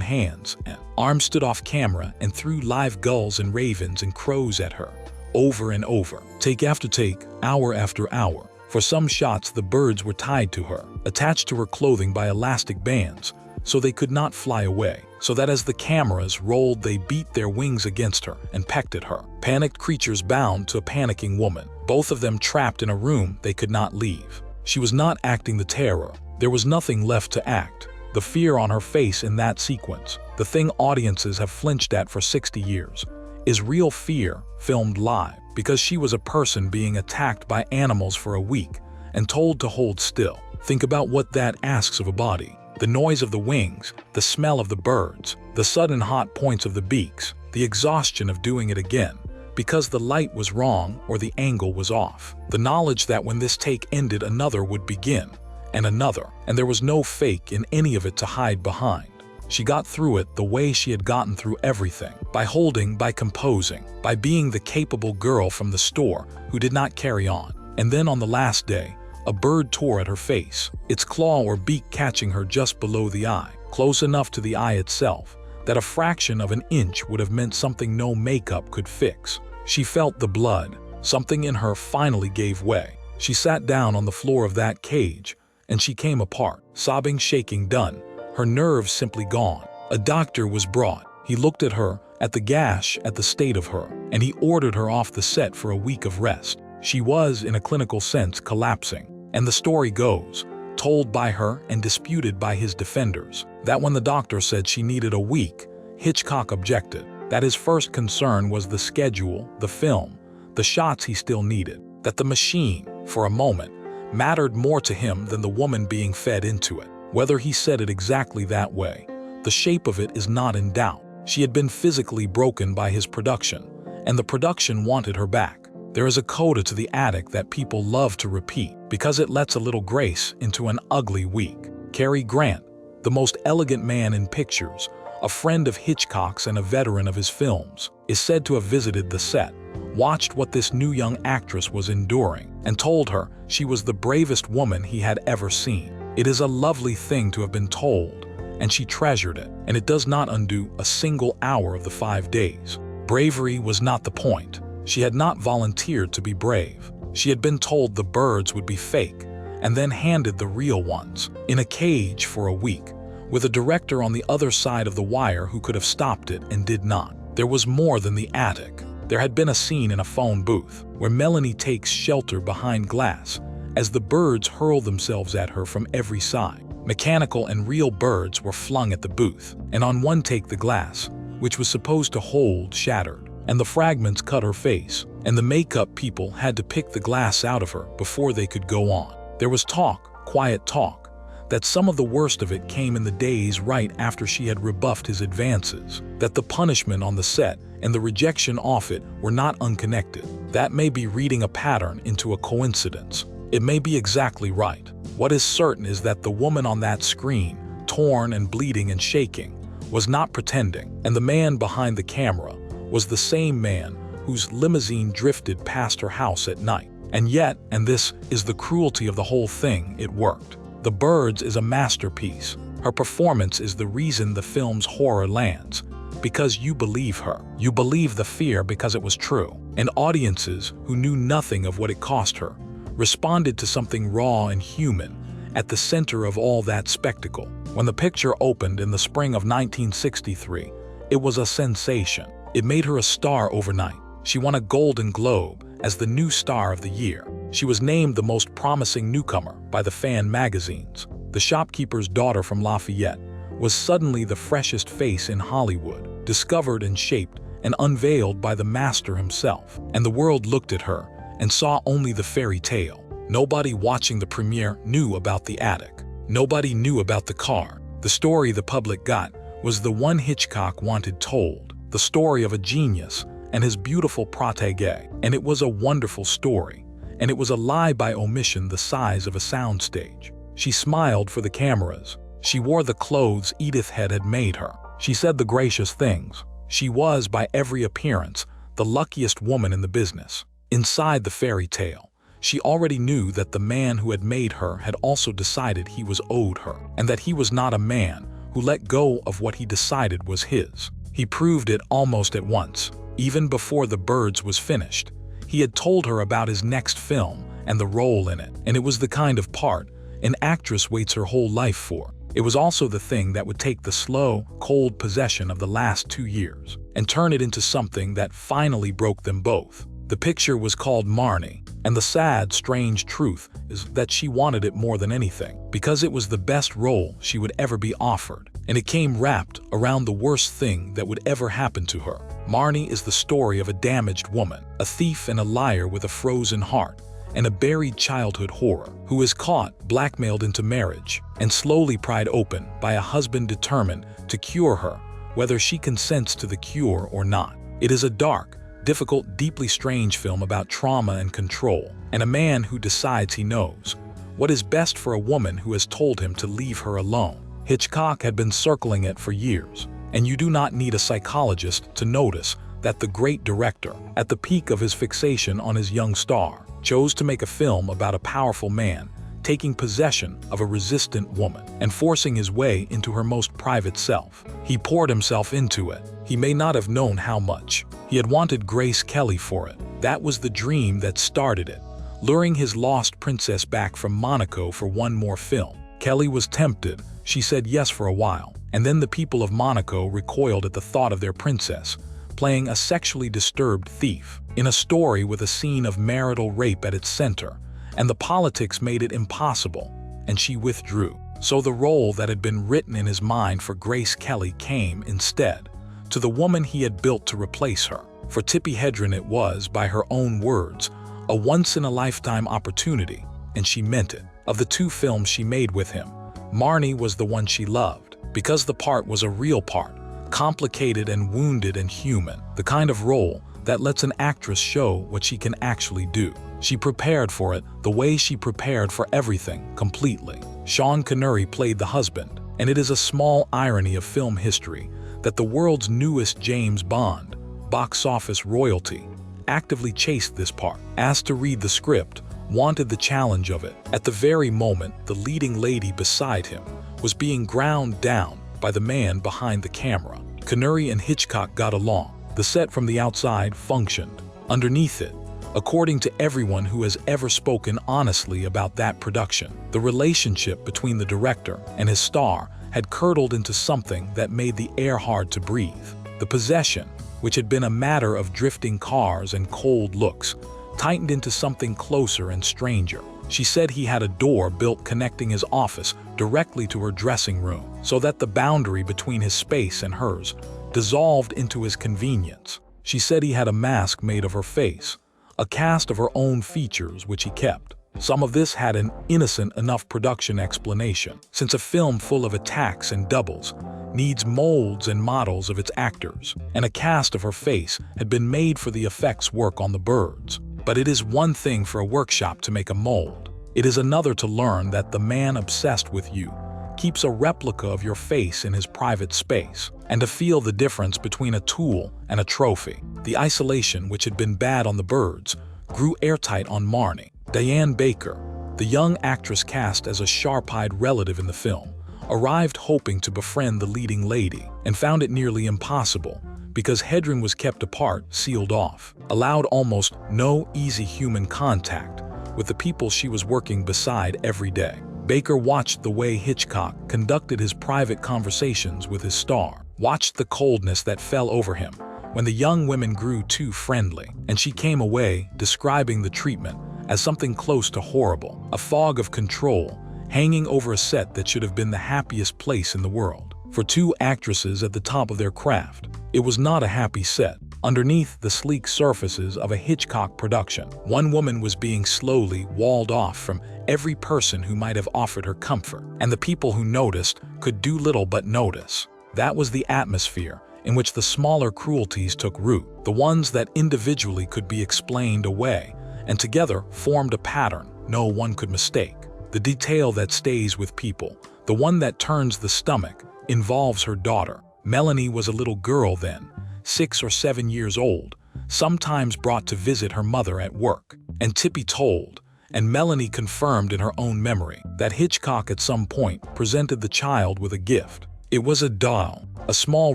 hands, and arms stood off camera and threw live gulls and ravens and crows at her, over and over, take after take, hour after hour. For some shots, the birds were tied to her, attached to her clothing by elastic bands, so they could not fly away, so that as the cameras rolled they beat their wings against her and pecked at her. Panicked creatures bound to a panicking woman, both of them trapped in a room they could not leave. She was not acting the terror. There was nothing left to act. The fear on her face in that sequence, the thing audiences have flinched at for 60 years, is real fear filmed live, because she was a person being attacked by animals for a week and told to hold still. Think about what that asks of a body. The noise of the wings, the smell of the birds, the sudden hot points of the beaks, the exhaustion of doing it again, because the light was wrong or the angle was off. The knowledge that when this take ended another would begin, and another, and there was no fake in any of it to hide behind. She got through it the way she had gotten through everything, by holding, by composing, by being the capable girl from the store who did not carry on. And then on the last day, a bird tore at her face, its claw or beak catching her just below the eye, close enough to the eye itself, that a fraction of an inch would have meant something no makeup could fix. She felt the blood. Something in her finally gave way. She sat down on the floor of that cage, and she came apart, sobbing, shaking, done, her nerves simply gone. A doctor was brought. He looked at her, at the gash, at the state of her, and he ordered her off the set for a week of rest. She was, in a clinical sense, collapsing. And the story goes, told by her and disputed by his defenders, that when the doctor said she needed a week, Hitchcock objected, that his first concern was the schedule, the film, the shots he still needed, that the machine, for a moment, mattered more to him than the woman being fed into it. Whether he said it exactly that way, the shape of it is not in doubt. She had been physically broken by his production, and the production wanted her back. There is a coda to the attic that people love to repeat because it lets a little grace into an ugly week. Cary Grant, the most elegant man in pictures, a friend of Hitchcock's and a veteran of his films, is said to have visited the set, watched what this new young actress was enduring, and told her she was the bravest woman he had ever seen. It is a lovely thing to have been told, and she treasured it, and it does not undo a single hour of the 5 days. Bravery was not the point. She had not volunteered to be brave. She had been told the birds would be fake, and then handed the real ones, in a cage for a week, with a director on the other side of the wire who could have stopped it and did not. There was more than the attic. There had been a scene in a phone booth, where Melanie takes shelter behind glass, as the birds hurl themselves at her from every side. Mechanical and real birds were flung at the booth, and on one take the glass, which was supposed to hold, shattered, and the fragments cut her face, and the makeup people had to pick the glass out of her before they could go on. There was talk, quiet talk, that some of the worst of it came in the days right after she had rebuffed his advances, that the punishment on the set and the rejection off it were not unconnected. That may be reading a pattern into a coincidence. It may be exactly right. What is certain is that the woman on that screen, torn and bleeding and shaking, was not pretending, and the man behind the camera was the same man whose limousine drifted past her house at night. And yet, and this is the cruelty of the whole thing, it worked. The Birds is a masterpiece. Her performance is the reason the film's horror lands, because you believe her. You believe the fear because it was true. And audiences who knew nothing of what it cost her responded to something raw and human at the center of all that spectacle. When the picture opened in the spring of 1963, it was a sensation. It made her a star overnight. She won a Golden Globe as the new star of the year. She was named the most promising newcomer by the fan magazines. The shopkeeper's daughter from Lafayette was suddenly the freshest face in Hollywood, discovered and shaped and unveiled by the master himself. And the world looked at her and saw only the fairy tale. Nobody watching the premiere knew about the attic. Nobody knew about the car. The story the public got was the one Hitchcock wanted told, the story of a genius and his beautiful protégé. And it was a wonderful story, and it was a lie by omission the size of a soundstage. She smiled for the cameras. She wore the clothes Edith Head had made her. She said the gracious things. She was, by every appearance, the luckiest woman in the business. Inside the fairy tale, she already knew that the man who had made her had also decided he was owed her, and that he was not a man who let go of what he decided was his. He proved it almost at once. Even before The Birds was finished, he had told her about his next film and the role in it, and it was the kind of part an actress waits her whole life for. It was also the thing that would take the slow, cold possession of the last 2 years and turn it into something that finally broke them both. The picture was called Marnie, and the sad, strange truth is that she wanted it more than anything, because it was the best role she would ever be offered, and it came wrapped around the worst thing that would ever happen to her. Marnie is the story of a damaged woman, a thief and a liar with a frozen heart, and a buried childhood horror, who is caught, blackmailed into marriage, and slowly pried open by a husband determined to cure her, whether she consents to the cure or not. It is a dark, difficult, deeply strange film about trauma and control, and a man who decides he knows what is best for a woman who has told him to leave her alone. Hitchcock had been circling it for years, and you do not need a psychologist to notice that the great director, at the peak of his fixation on his young star, chose to make a film about a powerful man taking possession of a resistant woman and forcing his way into her most private self. He poured himself into it. He may not have known how much. He had wanted Grace Kelly for it. That was the dream that started it, luring his lost princess back from Monaco for one more film. Kelly was tempted. She said yes for a while, and then the people of Monaco recoiled at the thought of their princess playing a sexually disturbed thief in a story with a scene of marital rape at its center, and the politics made it impossible, and she withdrew. So the role that had been written in his mind for Grace Kelly came, instead, to the woman he had built to replace her. For Tippi Hedren it was, by her own words, a once-in-a-lifetime opportunity, and she meant it. Of the 2 films she made with him, Marnie was the one she loved, because the part was a real part, complicated and wounded and human, the kind of role that lets an actress show what she can actually do. She prepared for it the way she prepared for everything, completely. Sean Connery played the husband, and it is a small irony of film history that the world's newest James Bond, box office royalty, actively chased this part, asked to read the script, wanted the challenge of it. At the very moment the leading lady beside him was being ground down by the man behind the camera, Connery and Hitchcock got along. The set from the outside functioned. Underneath it, according to everyone who has ever spoken honestly about that production, the relationship between the director and his star had curdled into something that made the air hard to breathe. The possession, which had been a matter of drifting cars and cold looks, tightened into something closer and stranger. She said he had a door built connecting his office directly to her dressing room, so that the boundary between his space and hers dissolved into his convenience. She said he had a mask made of her face, a cast of her own features which he kept. Some of this had an innocent enough production explanation, since a film full of attacks and doubles needs molds and models of its actors, and a cast of her face had been made for the effects work on The Birds. But it is one thing for a workshop to make a mold. It is another to learn that the man obsessed with you keeps a replica of your face in his private space, and to feel the difference between a tool and a trophy. The isolation which had been bad on The Birds grew airtight on Marnie. Diane Baker, the young actress cast as a sharp-eyed relative in the film, arrived hoping to befriend the leading lady, and found it nearly impossible, because Hedren was kept apart, sealed off, allowed almost no easy human contact with the people she was working beside every day. Baker watched the way Hitchcock conducted his private conversations with his star, watched the coldness that fell over him when the young women grew too friendly, and she came away describing the treatment as something close to horrible, a fog of control hanging over a set that should have been the happiest place in the world. For 2 actresses at the top of their craft, it was not a happy set. Underneath the sleek surfaces of a Hitchcock production, one woman was being slowly walled off from every person who might have offered her comfort, and the people who noticed could do little but notice. That was the atmosphere in which the smaller cruelties took root, the ones that individually could be explained away, and together formed a pattern no one could mistake. The detail that stays with people, the one that turns the stomach, involves her daughter. Melanie was a little girl then, 6 or 7 years old, sometimes brought to visit her mother at work. And Tippi told, and Melanie confirmed in her own memory, that Hitchcock at some point presented the child with a gift. It was a doll, a small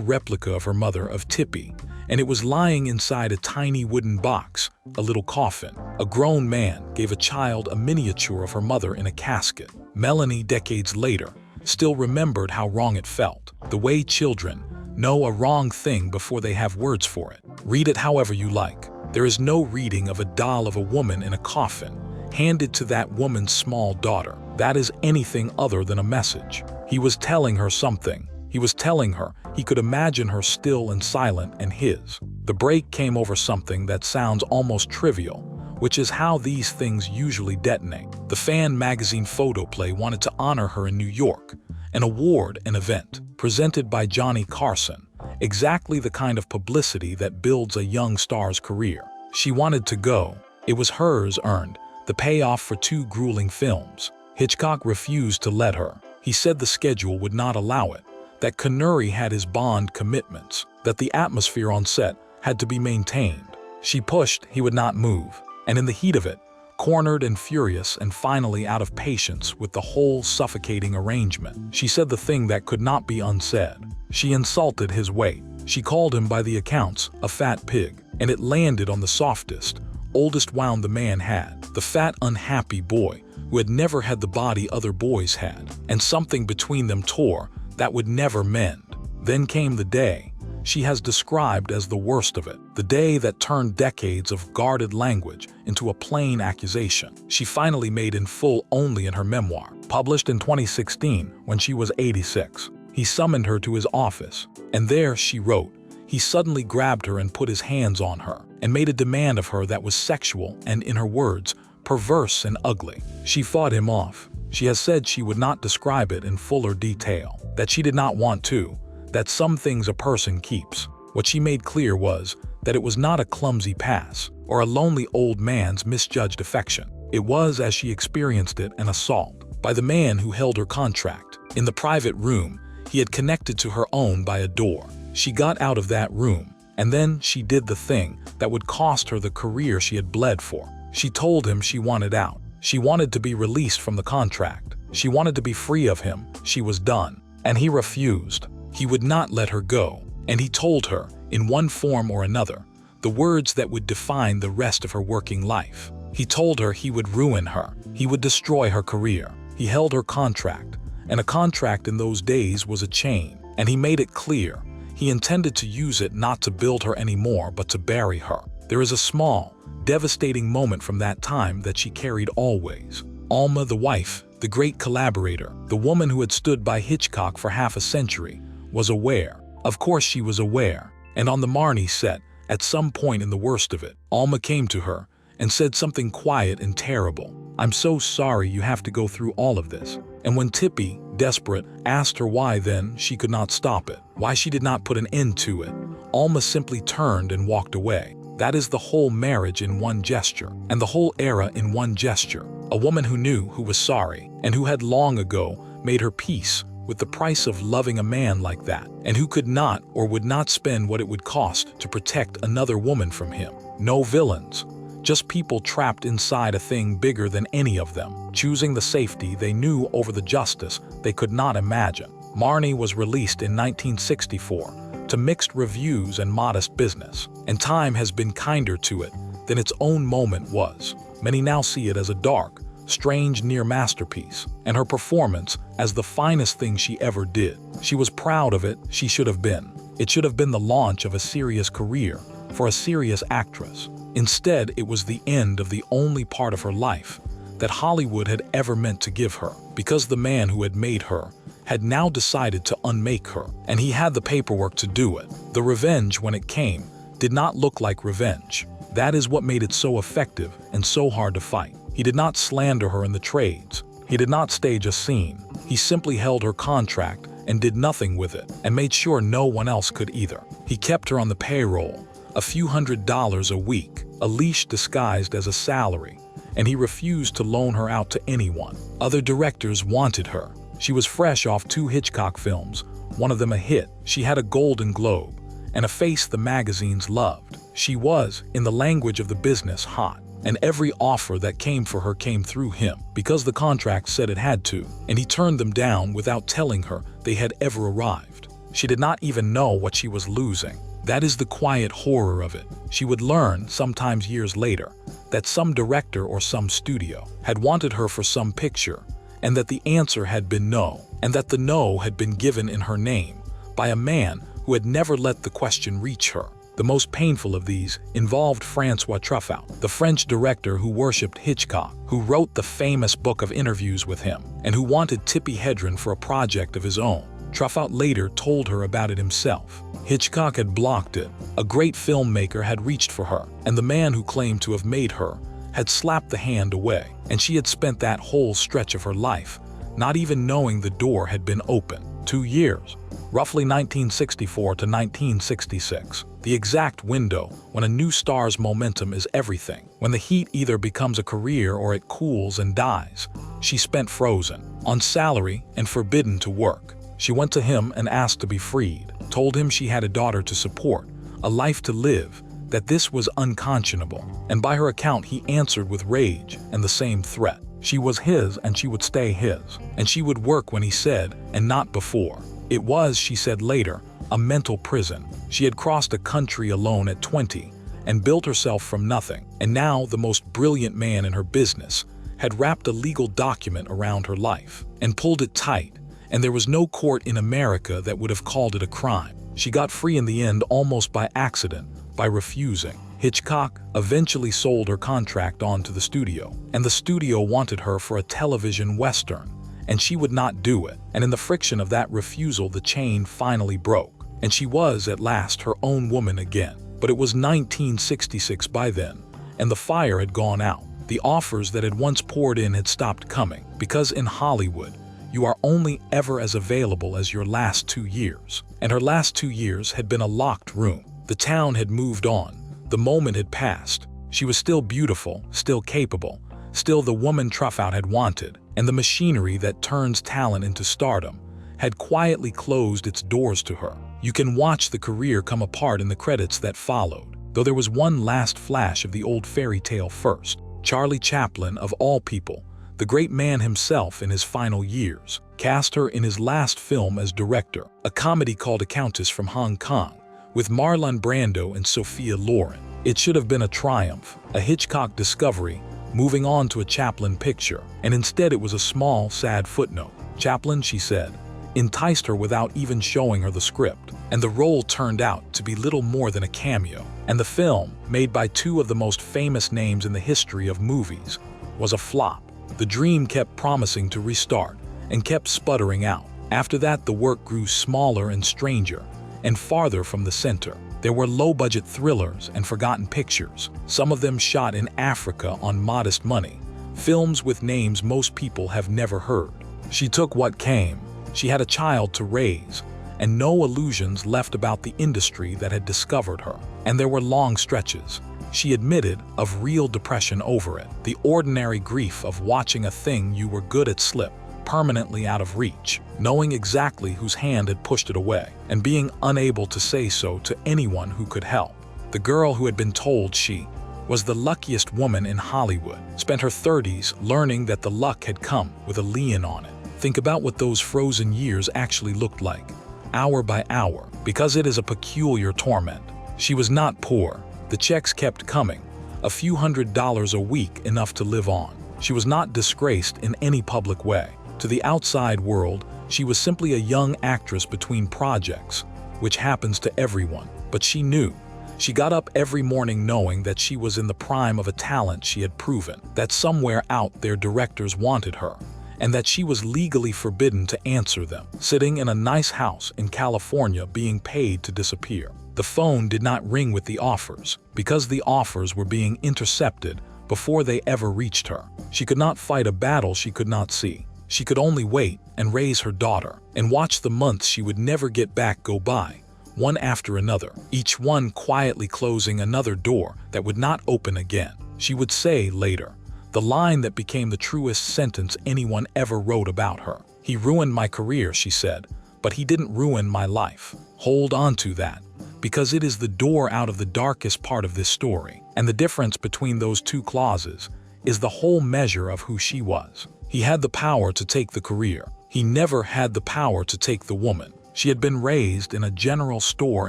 replica of her mother, of Tippi, and it was lying inside a tiny wooden box, a little coffin. A grown man gave a child a miniature of her mother in a casket. Melanie, decades later, still remembered how wrong it felt, the way children know a wrong thing before they have words for it. Read it however you like. There is no reading of a doll of a woman in a coffin handed to that woman's small daughter. That is anything other than a message. He was telling her something. He was telling her he could imagine her still and silent and his. The break came over something that sounds almost trivial, which is how these things usually detonate. The fan magazine Photoplay wanted to honor her in New York, an event presented by Johnny Carson, exactly the kind of publicity that builds a young star's career. She wanted to go. It was hers earned, the payoff for 2 grueling films. Hitchcock refused to let her. He said the schedule would not allow it, that Connery had his Bond commitments, that the atmosphere on set had to be maintained. She pushed, he would not move, and in the heat of it, cornered and furious and finally out of patience with the whole suffocating arrangement, she said the thing that could not be unsaid. She insulted his weight. She called him by the accounts a fat pig, and it landed on the softest, oldest wound the man had, the fat, unhappy boy who had never had the body other boys had, and something between them tore that would never mend. Then came the day she has described as the worst of it, the day that turned decades of guarded language into a plain accusation. She finally made in full only in her memoir, published in 2016 when she was 86. He summoned her to his office, and there she wrote, he suddenly grabbed her and put his hands on her, and made a demand of her that was sexual and, in her words, perverse and ugly. She fought him off. She has said she would not describe it in fuller detail, that she did not want to, that some things a person keeps. What she made clear was that it was not a clumsy pass or a lonely old man's misjudged affection. It was, as she experienced it, an assault by the man who held her contract. In the private room he had connected to her own by a door. She got out of that room, and then she did the thing that would cost her the career she had bled for. She told him she wanted out. She wanted to be released from the contract. She wanted to be free of him. She was done. And he refused. He would not let her go. And he told her, in one form or another, the words that would define the rest of her working life. He told her he would ruin her. He would destroy her career. He held her contract. And a contract in those days was a chain. And he made it clear he intended to use it not to build her anymore, but to bury her. There is a small, devastating moment from that time that she carried always. Alma, the wife, the great collaborator, the woman who had stood by Hitchcock for half a century, was aware. Of course she was aware. And on the Marnie set, at some point in the worst of it, Alma came to her and said something quiet and terrible. I'm so sorry you have to go through all of this. And when Tippi, desperate, asked her why then she could not stop it, why she did not put an end to it, Alma simply turned and walked away. That is the whole marriage in one gesture, and the whole era in one gesture. A woman who knew, who was sorry, and who had long ago made her peace with the price of loving a man like that, and who could not or would not spend what it would cost to protect another woman from him. No villains, just people trapped inside a thing bigger than any of them, choosing the safety they knew over the justice they could not imagine. Marnie was released in 1964 to mixed reviews and modest business, and time has been kinder to it than its own moment was. Many now see it as a dark, strange near masterpiece, and her performance as the finest thing she ever did. She was proud of it. She should have been. It should have been the launch of a serious career for a serious actress. Instead, it was the end of the only part of her life that Hollywood had ever meant to give her, because the man who had made her had now decided to unmake her, and he had the paperwork to do it. The revenge, when it came, did not look like revenge. That is what made it so effective and so hard to fight. He did not slander her in the trades. He did not stage a scene. He simply held her contract and did nothing with it, and made sure no one else could either. He kept her on the payroll, a few $100s a week, a leash disguised as a salary, and he refused to loan her out to anyone. Other directors wanted her. She was fresh off 2 Hitchcock films, one of them a hit. She had a Golden Globe, and a face the magazines loved. She was, in the language of the business, hot, and every offer that came for her came through him, because the contract said it had to, and he turned them down without telling her they had ever arrived. She did not even know what she was losing. That is the quiet horror of it. She would learn, sometimes years later, that some director or some studio had wanted her for some picture, and that the answer had been no, and that the no had been given in her name by a man who had never let the question reach her. The most painful of these involved Francois Truffaut, the French director who worshipped Hitchcock, who wrote the famous book of interviews with him, and who wanted Tippi Hedren for a project of his own. Truffaut later told her about it himself. Hitchcock had blocked it. A great filmmaker had reached for her, and the man who claimed to have made her had slapped the hand away, and she had spent that whole stretch of her life not even knowing the door had been open. 2 years, roughly 1964 to 1966, the exact window when a new star's momentum is everything, when the heat either becomes a career or it cools and dies. She spent frozen, on salary and forbidden to work. She went to him and asked to be freed, told him she had a daughter to support, a life to live, that this was unconscionable, and by her account he answered with rage and the same threat. She was his and she would stay his, and she would work when he said and not before. It was, she said later, a mental prison. She had crossed a country alone at 20 and built herself from nothing, and now the most brilliant man in her business had wrapped a legal document around her life and pulled it tight, and there was no court in America that would have called it a crime. She got free in the end almost by accident, by refusing. Hitchcock eventually sold her contract on to the studio, and the studio wanted her for a television western, and she would not do it. And in the friction of that refusal, the chain finally broke, and she was at last her own woman again. But it was 1966 by then, and the fire had gone out. The offers that had once poured in had stopped coming, because in Hollywood, you are only ever as available as your last 2 years. And her last 2 years had been a locked room. The town had moved on. The moment had passed. She was still beautiful, still capable, still the woman Truffaut had wanted, and the machinery that turns talent into stardom had quietly closed its doors to her. You can watch the career come apart in the credits that followed, though there was one last flash of the old fairy tale first. Charlie Chaplin, of all people, the great man himself in his final years, cast her in his last film as director, a comedy called A Countess from Hong Kong, with Marlon Brando and Sophia Loren. It should have been a triumph, a Hitchcock discovery, moving on to a Chaplin picture, and instead it was a small, sad footnote. Chaplin, she said, enticed her without even showing her the script, and the role turned out to be little more than a cameo. And the film, made by 2 of the most famous names in the history of movies, was a flop. The dream kept promising to restart, and kept sputtering out. After that, the work grew smaller and stranger, and farther from the center. There were low-budget thrillers and forgotten pictures, some of them shot in Africa on modest money, films with names most people have never heard. She took what came. She had a child to raise, and no illusions left about the industry that had discovered her. And there were long stretches, she admitted, of real depression over it, the ordinary grief of watching a thing you were good at slip permanently out of reach, knowing exactly whose hand had pushed it away, and being unable to say so to anyone who could help. The girl who had been told she was the luckiest woman in Hollywood spent her 30s learning that the luck had come with a lien on it. Think about what those frozen years actually looked like, hour by hour, because it is a peculiar torment. She was not poor. The checks kept coming, a few $100s a week, enough to live on. She was not disgraced in any public way. To the outside world, she was simply a young actress between projects, which happens to everyone. But she knew. She got up every morning knowing that she was in the prime of a talent she had proven, that somewhere out there directors wanted her, and that she was legally forbidden to answer them, sitting in a nice house in California being paid to disappear. The phone did not ring with the offers, because the offers were being intercepted before they ever reached her. She could not fight a battle she could not see. She could only wait and raise her daughter and watch the months she would never get back go by, one after another, each one quietly closing another door that would not open again. She would say later, the line that became the truest sentence anyone ever wrote about her. "He ruined my career," she said, "but he didn't ruin my life." Hold on to that, because it is the door out of the darkest part of this story, and the difference between those two clauses is the whole measure of who she was. He had the power to take the career. He never had the power to take the woman. She had been raised in a general store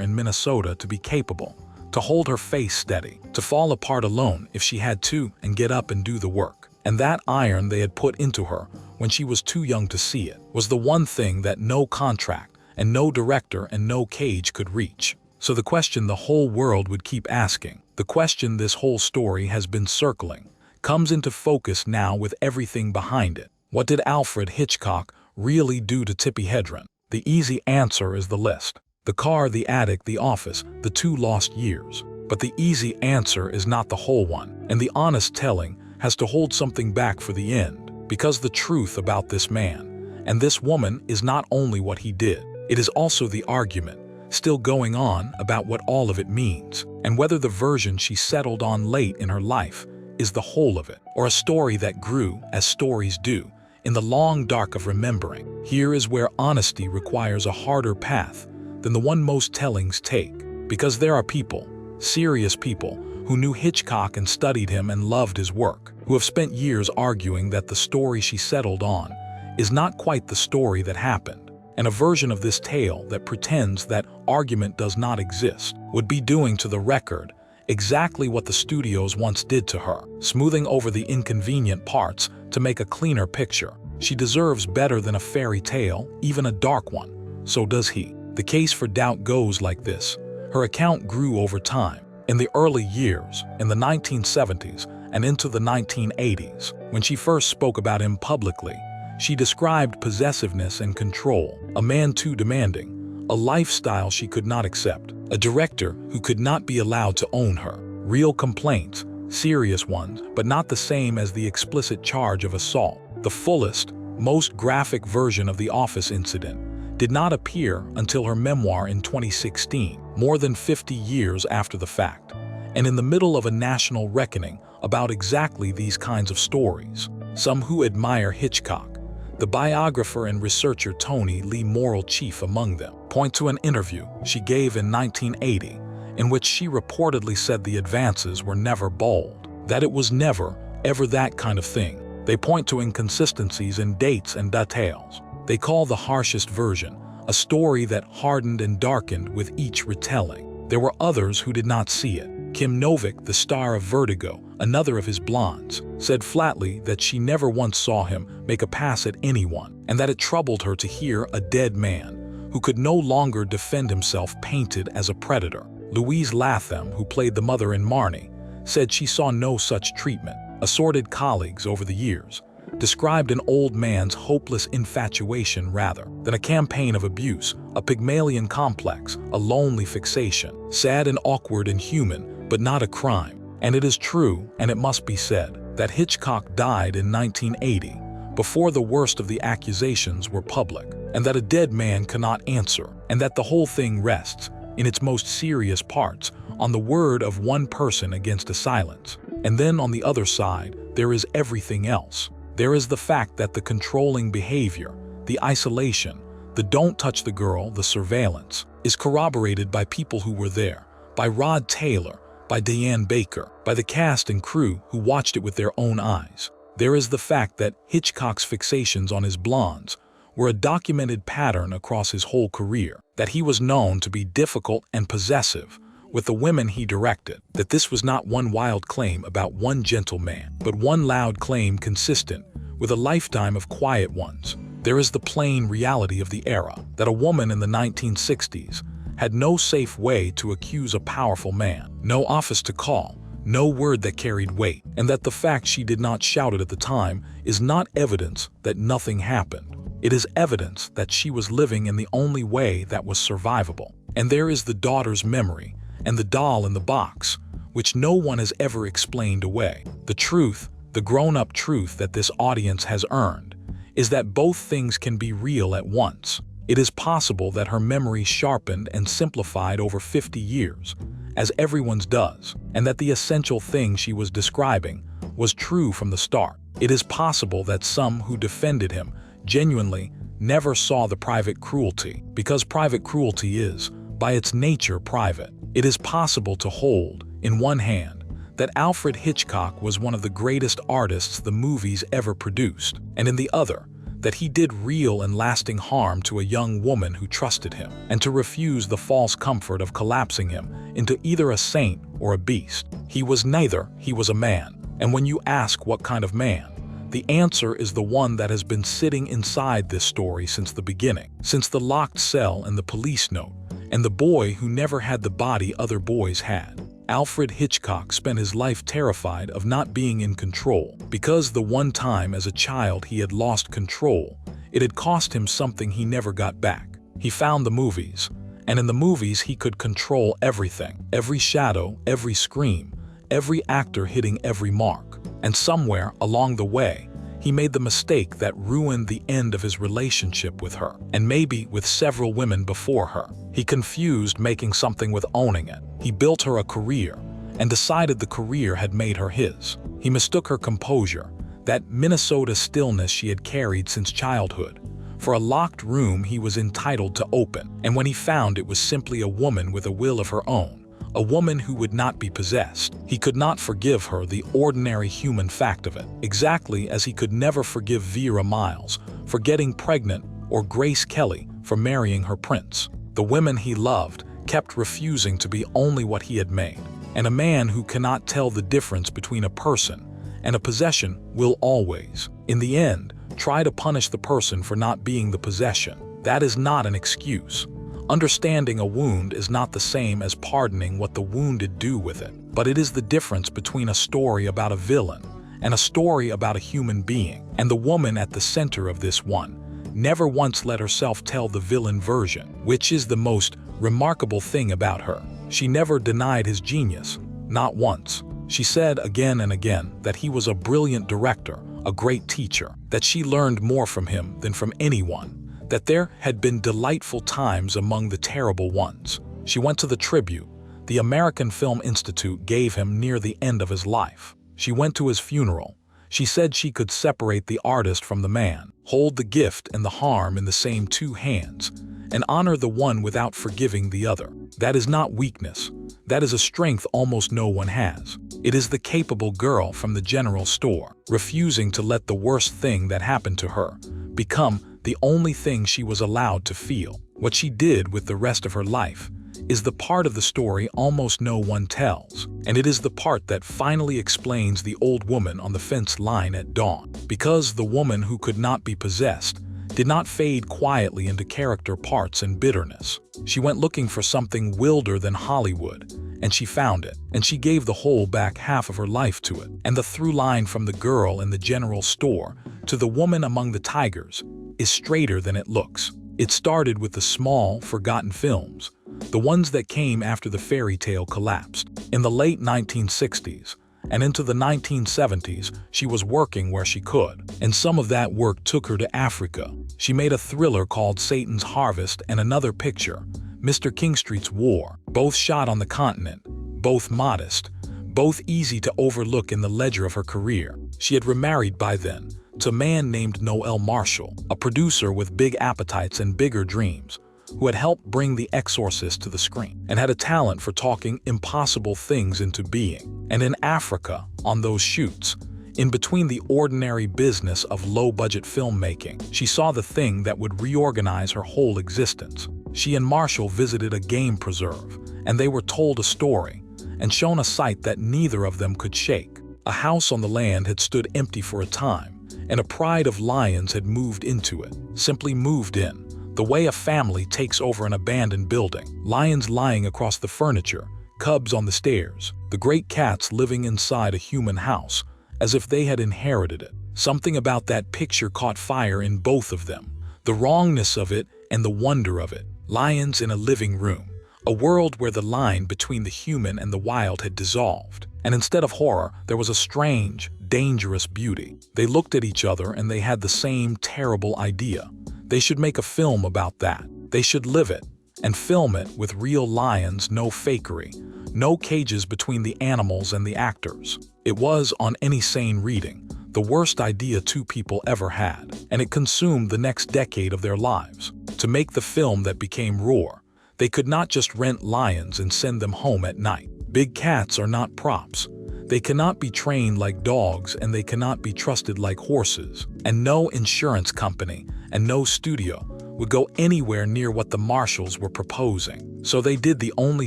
in Minnesota to be capable, to hold her face steady, to fall apart alone if she had to and get up and do the work. And that iron they had put into her when she was too young to see it was the one thing that no contract and no director and no cage could reach. So the question the whole world would keep asking, the question this whole story has been circling, comes into focus now with everything behind it. What did Alfred Hitchcock really do to Tippi Hedren? The easy answer is the list. The car, the attic, the office, the 2 lost years. But the easy answer is not the whole one, and the honest telling has to hold something back for the end, because the truth about this man and this woman is not only what he did, it is also the argument still going on about what all of it means, and whether the version she settled on late in her life is the whole of it, or a story that grew, as stories do, in the long dark of remembering. Here is where honesty requires a harder path than the one most tellings take, because there are people, serious people, who knew Hitchcock and studied him and loved his work, who have spent years arguing that the story she settled on is not quite the story that happened, and a version of this tale that pretends that argument does not exist would be doing to the record exactly what the studios once did to her, smoothing over the inconvenient parts to make a cleaner picture. She deserves better than a fairy tale, even a dark one. So does he. The case for doubt goes like this. Her account grew over time. In the early years, in the 1970s and into the 1980s, when she first spoke about him publicly, she described possessiveness and control, a man too demanding, a lifestyle she could not accept, a director who could not be allowed to own her. Real complaints, serious ones, but not the same as the explicit charge of assault. The fullest, most graphic version of the office incident did not appear until her memoir in 2016, more than 50 years after the fact, and in the middle of a national reckoning about exactly these kinds of stories. Some who admire Hitchcock, the biographer and researcher Tony Lee Morrill chief among them, point to an interview she gave in 1980 in which she reportedly said the advances were never bold, that it was never, ever that kind of thing. They point to inconsistencies in dates and details. They call the harshest version a story that hardened and darkened with each retelling. There were others who did not see it. Kim Novick, the star of Vertigo, another of his blondes, said flatly that she never once saw him make a pass at anyone, and that it troubled her to hear a dead man who could no longer defend himself painted as a predator. Louise Latham, who played the mother in Marnie, said she saw no such treatment. Assorted colleagues over the years described an old man's hopeless infatuation rather than a campaign of abuse, a Pygmalion complex, a lonely fixation, sad and awkward and human, but not a crime. And it is true, and it must be said, that Hitchcock died in 1980, before the worst of the accusations were public, and that a dead man cannot answer, and that the whole thing rests, in its most serious parts, on the word of one person against a silence. And then on the other side, there is everything else. There is the fact that the controlling behavior, the isolation, the don't touch the girl, the surveillance, is corroborated by people who were there, by Rod Taylor, by Diane Baker, by the cast and crew who watched it with their own eyes. There is the fact that Hitchcock's fixations on his blondes were a documented pattern across his whole career, that he was known to be difficult and possessive with the women he directed, that this was not one wild claim about one gentle man, but one loud claim consistent with a lifetime of quiet ones. There is the plain reality of the era, that a woman in the 1960s had no safe way to accuse a powerful man, no office to call, no word that carried weight, and that the fact she did not shout it at the time is not evidence that nothing happened. It is evidence that she was living in the only way that was survivable. And there is the daughter's memory, and the doll in the box, which no one has ever explained away. The truth, the grown-up truth that this audience has earned, is that both things can be real at once. It is possible that her memory sharpened and simplified over 50 years, as everyone's does, and that the essential thing she was describing was true from the start. It is possible that some who defended him genuinely never saw the private cruelty, because private cruelty is, by its nature, private. It is possible to hold, in one hand, that Alfred Hitchcock was one of the greatest artists the movies ever produced, and in the other, that he did real and lasting harm to a young woman who trusted him, and to refuse the false comfort of collapsing him into either a saint or a beast. He was neither, he was a man. And when you ask what kind of man, the answer is the one that has been sitting inside this story since the beginning, since the locked cell and the police note, and the boy who never had the body other boys had. Alfred Hitchcock spent his life terrified of not being in control, because the one time as a child he had lost control, it had cost him something he never got back. He found the movies, and in the movies he could control everything, every shadow, every scream, every actor hitting every mark. And somewhere along the way, he made the mistake that ruined the end of his relationship with her, and maybe with several women before her. He confused making something with owning it. He built her a career, and decided the career had made her his. He mistook her composure, that Minnesota stillness she had carried since childhood, for a locked room he was entitled to open. And when he found it was simply a woman with a will of her own, a woman who would not be possessed, he could not forgive her the ordinary human fact of it, exactly as he could never forgive Vera Miles for getting pregnant or Grace Kelly for marrying her prince. The women he loved kept refusing to be only what he had made, and a man who cannot tell the difference between a person and a possession will always, in the end, try to punish the person for not being the possession. That is not an excuse. Understanding a wound is not the same as pardoning what the wounded do with it, but it is the difference between a story about a villain and a story about a human being. And the woman at the center of this one never once let herself tell the villain version, which is the most remarkable thing about her. She never denied his genius, not once. She said again and again that he was a brilliant director, a great teacher, that she learned more from him than from anyone, that there had been delightful times among the terrible ones. She went to the tribute the American Film Institute gave him near the end of his life. She went to his funeral. She said she could separate the artist from the man, hold the gift and the harm in the same two hands, and honor the one without forgiving the other. That is not weakness. That is a strength almost no one has. It is the capable girl from the general store, refusing to let the worst thing that happened to her become the only thing she was allowed to feel. What she did with the rest of her life is the part of the story almost no one tells, and it is the part that finally explains the old woman on the fence line at dawn. Because the woman who could not be possessed did not fade quietly into character parts and bitterness. She went looking for something wilder than Hollywood, and she found it, and she gave the whole back half of her life to it. And the through line from the girl in the general store to the woman among the tigers is straighter than it looks. It started with the small, forgotten films, the ones that came after the fairy tale collapsed. In the late 1960s and into the 1970s, she was working where she could, and some of that work took her to Africa. She made a thriller called Satan's Harvest and another picture, Mr. Kingstreet's War, both shot on the continent, both modest, both easy to overlook in the ledger of her career. She had remarried by then to a man named Noel Marshall, a producer with big appetites and bigger dreams, who had helped bring The Exorcist to the screen, and had a talent for talking impossible things into being. And in Africa, on those shoots, in between the ordinary business of low-budget filmmaking, she saw the thing that would reorganize her whole existence. She and Marshall visited a game preserve, and they were told a story, and shown a sight that neither of them could shake. A house on the land had stood empty for a time, and a pride of lions had moved into it, simply moved in, the way a family takes over an abandoned building. Lions lying across the furniture, cubs on the stairs, the great cats living inside a human house, as if they had inherited it. Something about that picture caught fire in both of them, the wrongness of it and the wonder of it. Lions in a living room, a world where the line between the human and the wild had dissolved. And instead of horror, there was a strange, dangerous beauty. They looked at each other and they had the same terrible idea. They should make a film about that. They should live it and film it with real lions, no fakery, no cages between the animals and the actors. It was, on any sane reading, the worst idea two people ever had, and it consumed the next decade of their lives. To make the film that became Roar, they could not just rent lions and send them home at night. Big cats are not props. They cannot be trained like dogs and they cannot be trusted like horses. And no insurance company and no studio would go anywhere near what the marshals were proposing. So they did the only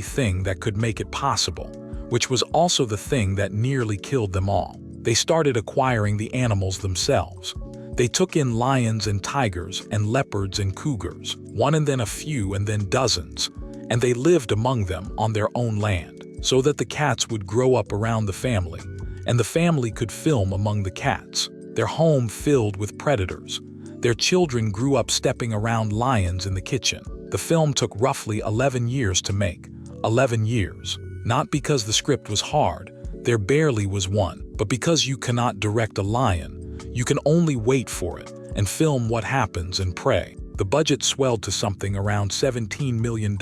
thing that could make it possible, which was also the thing that nearly killed them all. They started acquiring the animals themselves. They took in lions and tigers and leopards and cougars, one and then a few and then dozens, and they lived among them on their own land, so that the cats would grow up around the family, and the family could film among the cats, their home filled with predators. Their children grew up stepping around lions in the kitchen. The film took roughly 11 years to make. 11 years. Not because the script was hard, there barely was one, but because you cannot direct a lion. You can only wait for it and film what happens and pray. The budget swelled to something around $17 million,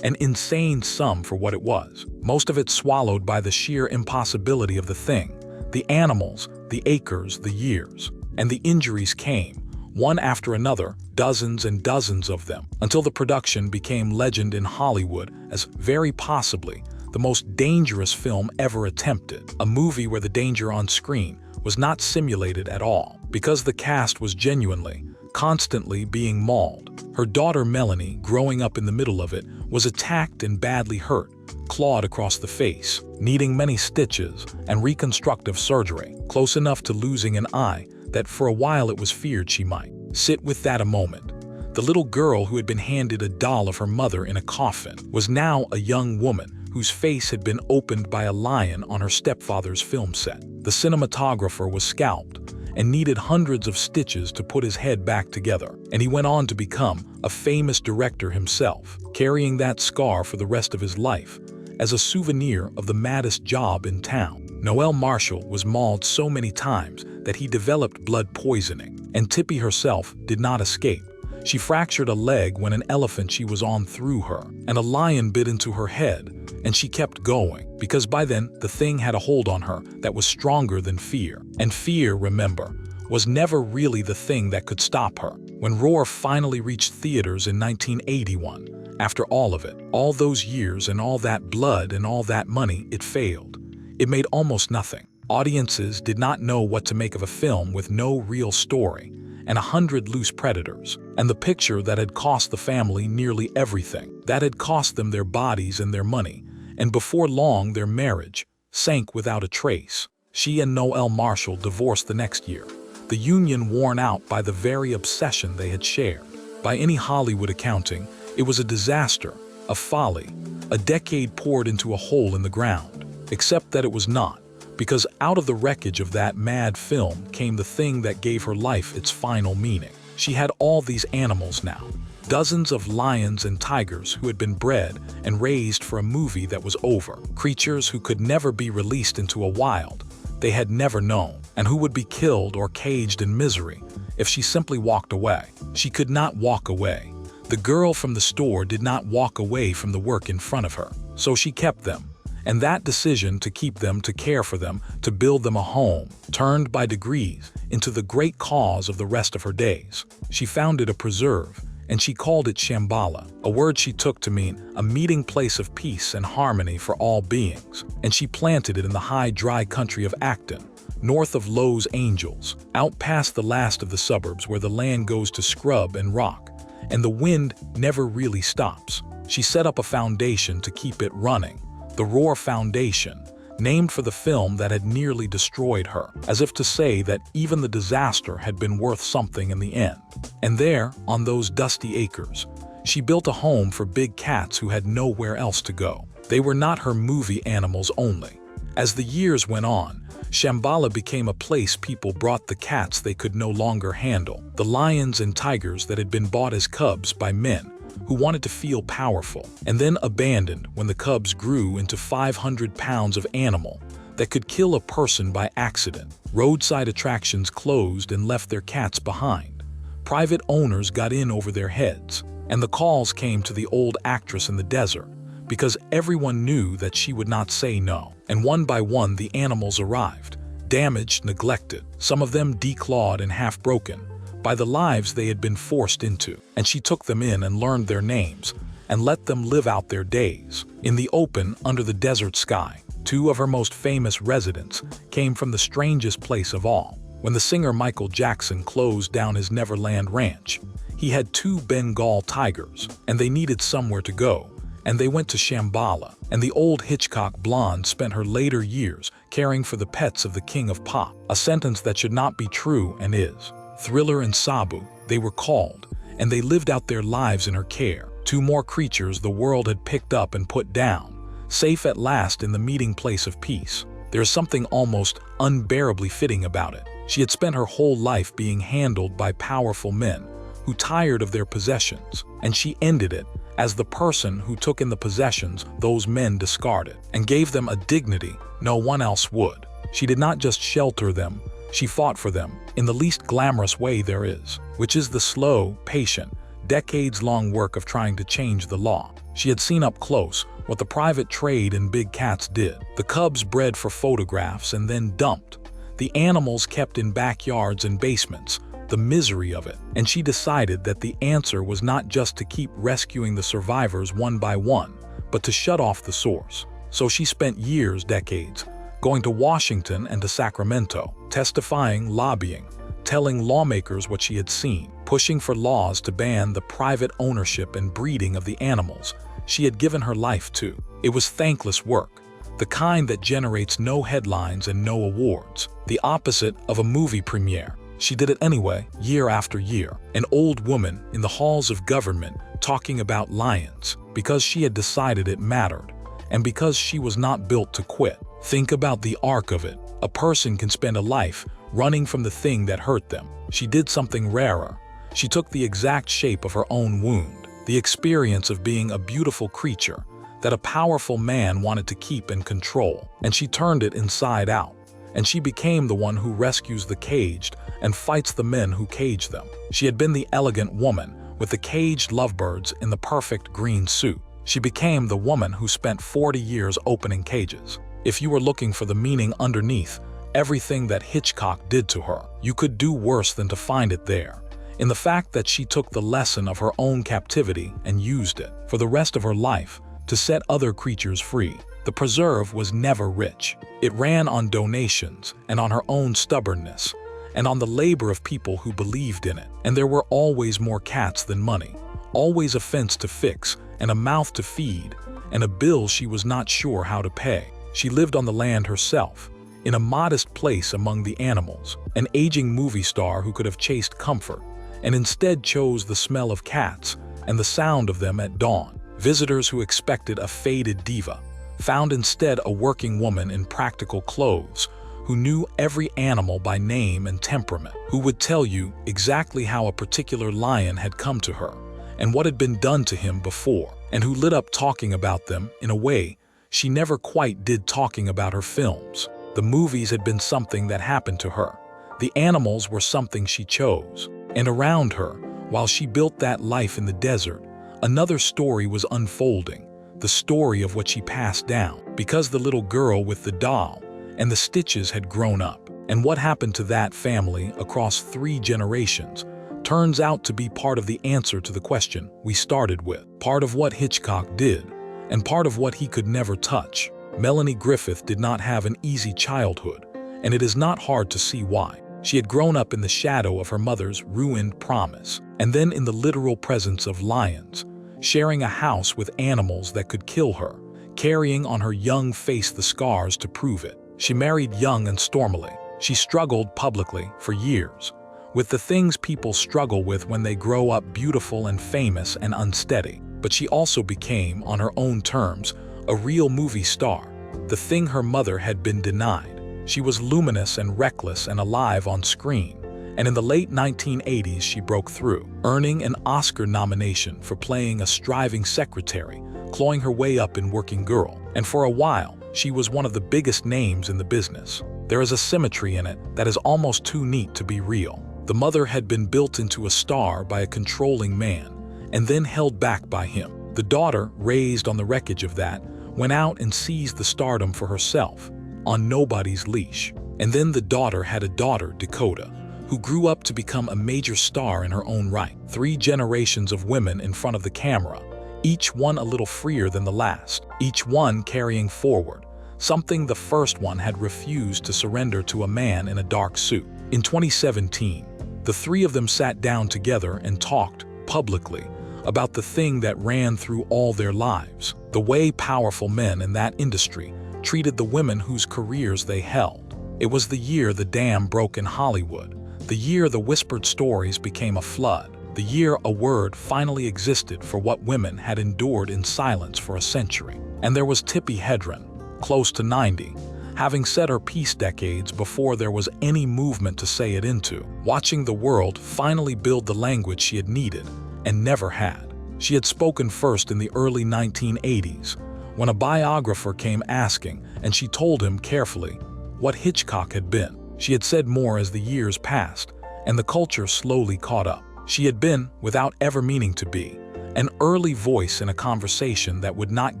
an insane sum for what it was. Most of it swallowed by the sheer impossibility of the thing, the animals, the acres, the years. And the injuries came, one after another, dozens and dozens of them, until the production became legend in Hollywood as very possibly the most dangerous film ever attempted, a movie where the danger on screen was not simulated at all, because the cast was genuinely, constantly being mauled. Her daughter Melanie, growing up in the middle of it, was attacked and badly hurt, clawed across the face, needing many stitches and reconstructive surgery, close enough to losing an eye that for a while it was feared she might. Sit with that a moment. The little girl who had been handed a doll of her mother in a coffin was now a young woman whose face had been opened by a lion on her stepfather's film set. The cinematographer was scalped and needed hundreds of stitches to put his head back together, and he went on to become a famous director himself, carrying that scar for the rest of his life as a souvenir of the maddest job in town. Noel Marshall was mauled so many times that he developed blood poisoning, and Tippi herself did not escape. She fractured a leg when an elephant she was on threw her, and a lion bit into her head, and she kept going, because by then the thing had a hold on her that was stronger than fear. And fear, remember, was never really the thing that could stop her. When Roar finally reached theaters in 1981, after all of it, all those years and all that blood and all that money, it failed. It made almost nothing. Audiences did not know what to make of a film with no real story and 100 loose predators, and the picture that had cost the family nearly everything, that had cost them their bodies and their money, and before long their marriage sank without a trace. She and Noel Marshall divorced the next year, the union worn out by the very obsession they had shared. By any Hollywood accounting, it was a disaster, a folly, a decade poured into a hole in the ground, except that it was not, because out of the wreckage of that mad film came the thing that gave her life its final meaning. She had all these animals now, dozens of lions and tigers who had been bred and raised for a movie that was over, creatures who could never be released into a wild they had never known, and who would be killed or caged in misery if she simply walked away. She could not walk away. The girl from the store did not walk away from the work in front of her, so she kept them. And that decision to keep them, to care for them, to build them a home, turned by degrees into the great cause of the rest of her days. She founded a preserve, and she called it Shambhala, a word she took to mean a meeting place of peace and harmony for all beings. And she planted it in the high, dry country of Acton, north of Los Angeles, out past the last of the suburbs where the land goes to scrub and rock, and the wind never really stops. She set up a foundation to keep it running, the Roar Foundation, named for the film that had nearly destroyed her, as if to say that even the disaster had been worth something in the end. And there, on those dusty acres, she built a home for big cats who had nowhere else to go. They were not her movie animals only. As the years went on, Shambhala became a place people brought the cats they could no longer handle, the lions and tigers that had been bought as cubs by men who wanted to feel powerful, and then abandoned when the cubs grew into 500 pounds of animal that could kill a person by accident. Roadside attractions closed and left their cats behind. Private owners got in over their heads, and the calls came to the old actress in the desert, because everyone knew that she would not say no. And one by one the animals arrived, damaged, neglected, some of them declawed and half-broken by the lives they had been forced into. And she took them in and learned their names and let them live out their days. In the open, under the desert sky, two of her most famous residents came from the strangest place of all. When the singer Michael Jackson closed down his Neverland Ranch, he had two Bengal tigers, and they needed somewhere to go, and they went to Shambhala. And the old Hitchcock blonde spent her later years caring for the pets of the king of pop, a sentence that should not be true and is. Thriller and Sabu, they were called, and they lived out their lives in her care. Two more creatures the world had picked up and put down, safe at last in the meeting place of peace. There is something almost unbearably fitting about it. She had spent her whole life being handled by powerful men who tired of their possessions, and she ended it as the person who took in the possessions those men discarded and gave them a dignity no one else would. She did not just shelter them, she fought for them in the least glamorous way there is, which is the slow, patient, decades-long work of trying to change the law. She had seen up close what the private trade in big cats did. The cubs bred for photographs and then dumped. The animals kept in backyards and basements, the misery of it. And she decided that the answer was not just to keep rescuing the survivors one by one, but to shut off the source. So she spent years, decades, going to Washington and to Sacramento, testifying, lobbying, telling lawmakers what she had seen, pushing for laws to ban the private ownership and breeding of the animals she had given her life to. It was thankless work, the kind that generates no headlines and no awards, the opposite of a movie premiere. She did it anyway, year after year, an old woman in the halls of government talking about lions, because she had decided it mattered, and because she was not built to quit. Think about the arc of it. A person can spend a life running from the thing that hurt them. She did something rarer. She took the exact shape of her own wound, the experience of being a beautiful creature that a powerful man wanted to keep and control, and she turned it inside out. And she became the one who rescues the caged and fights the men who cage them. She had been the elegant woman with the caged lovebirds in the perfect green suit. She became the woman who spent 40 years opening cages. If you were looking for the meaning underneath everything that Hitchcock did to her, you could do worse than to find it there, in the fact that she took the lesson of her own captivity and used it, for the rest of her life, to set other creatures free. The preserve was never rich. It ran on donations and on her own stubbornness, and on the labor of people who believed in it. And there were always more cats than money, always a fence to fix, and a mouth to feed, and a bill she was not sure how to pay. She lived on the land herself, in a modest place among the animals, an aging movie star who could have chased comfort, and instead chose the smell of cats and the sound of them at dawn. Visitors who expected a faded diva found instead a working woman in practical clothes who knew every animal by name and temperament, who would tell you exactly how a particular lion had come to her and what had been done to him before, and who lit up talking about them in a way she never quite did talking about her films. The movies had been something that happened to her. The animals were something she chose. And around her, while she built that life in the desert, another story was unfolding, the story of what she passed down, because the little girl with the doll and the stitches had grown up. And what happened to that family across 3 generations turns out to be part of the answer to the question we started with, part of what Hitchcock did, and part of what he could never touch. Melanie Griffith did not have an easy childhood, and it is not hard to see why. She had grown up in the shadow of her mother's ruined promise, and then in the literal presence of lions, sharing a house with animals that could kill her, carrying on her young face the scars to prove it. She married young and stormily. She struggled publicly for years with the things people struggle with when they grow up beautiful and famous and unsteady. But she also became, on her own terms, a real movie star, the thing her mother had been denied. She was luminous and reckless and alive on screen, And in the late 1980s, she broke through, earning an Oscar nomination for playing a striving secretary, clawing her way up in Working Girl. And for a while, she was one of the biggest names in the business. There is a symmetry in it that is almost too neat to be real. The mother had been built into a star by a controlling man, and then held back by him. The daughter, raised on the wreckage of that, went out and seized the stardom for herself, on nobody's leash. And then the daughter had a daughter, Dakota, who grew up to become a major star in her own right. 3 generations of women in front of the camera, each one a little freer than the last, each one carrying forward something the first one had refused to surrender to a man in a dark suit. In 2017, the 3 of them sat down together and talked, publicly, about the thing that ran through all their lives, the way powerful men in that industry treated the women whose careers they held. It was the year the dam broke in Hollywood, the year the whispered stories became a flood, the year a word finally existed for what women had endured in silence for a century. And there was Tippi Hedren, close to 90, having said her piece decades before there was any movement to say it into, watching the world finally build the language she had needed and never had. She had spoken first in the early 1980s, when a biographer came asking, and she told him carefully what Hitchcock had been. She had said more as the years passed, and the culture slowly caught up. She had been, without ever meaning to be, an early voice in a conversation that would not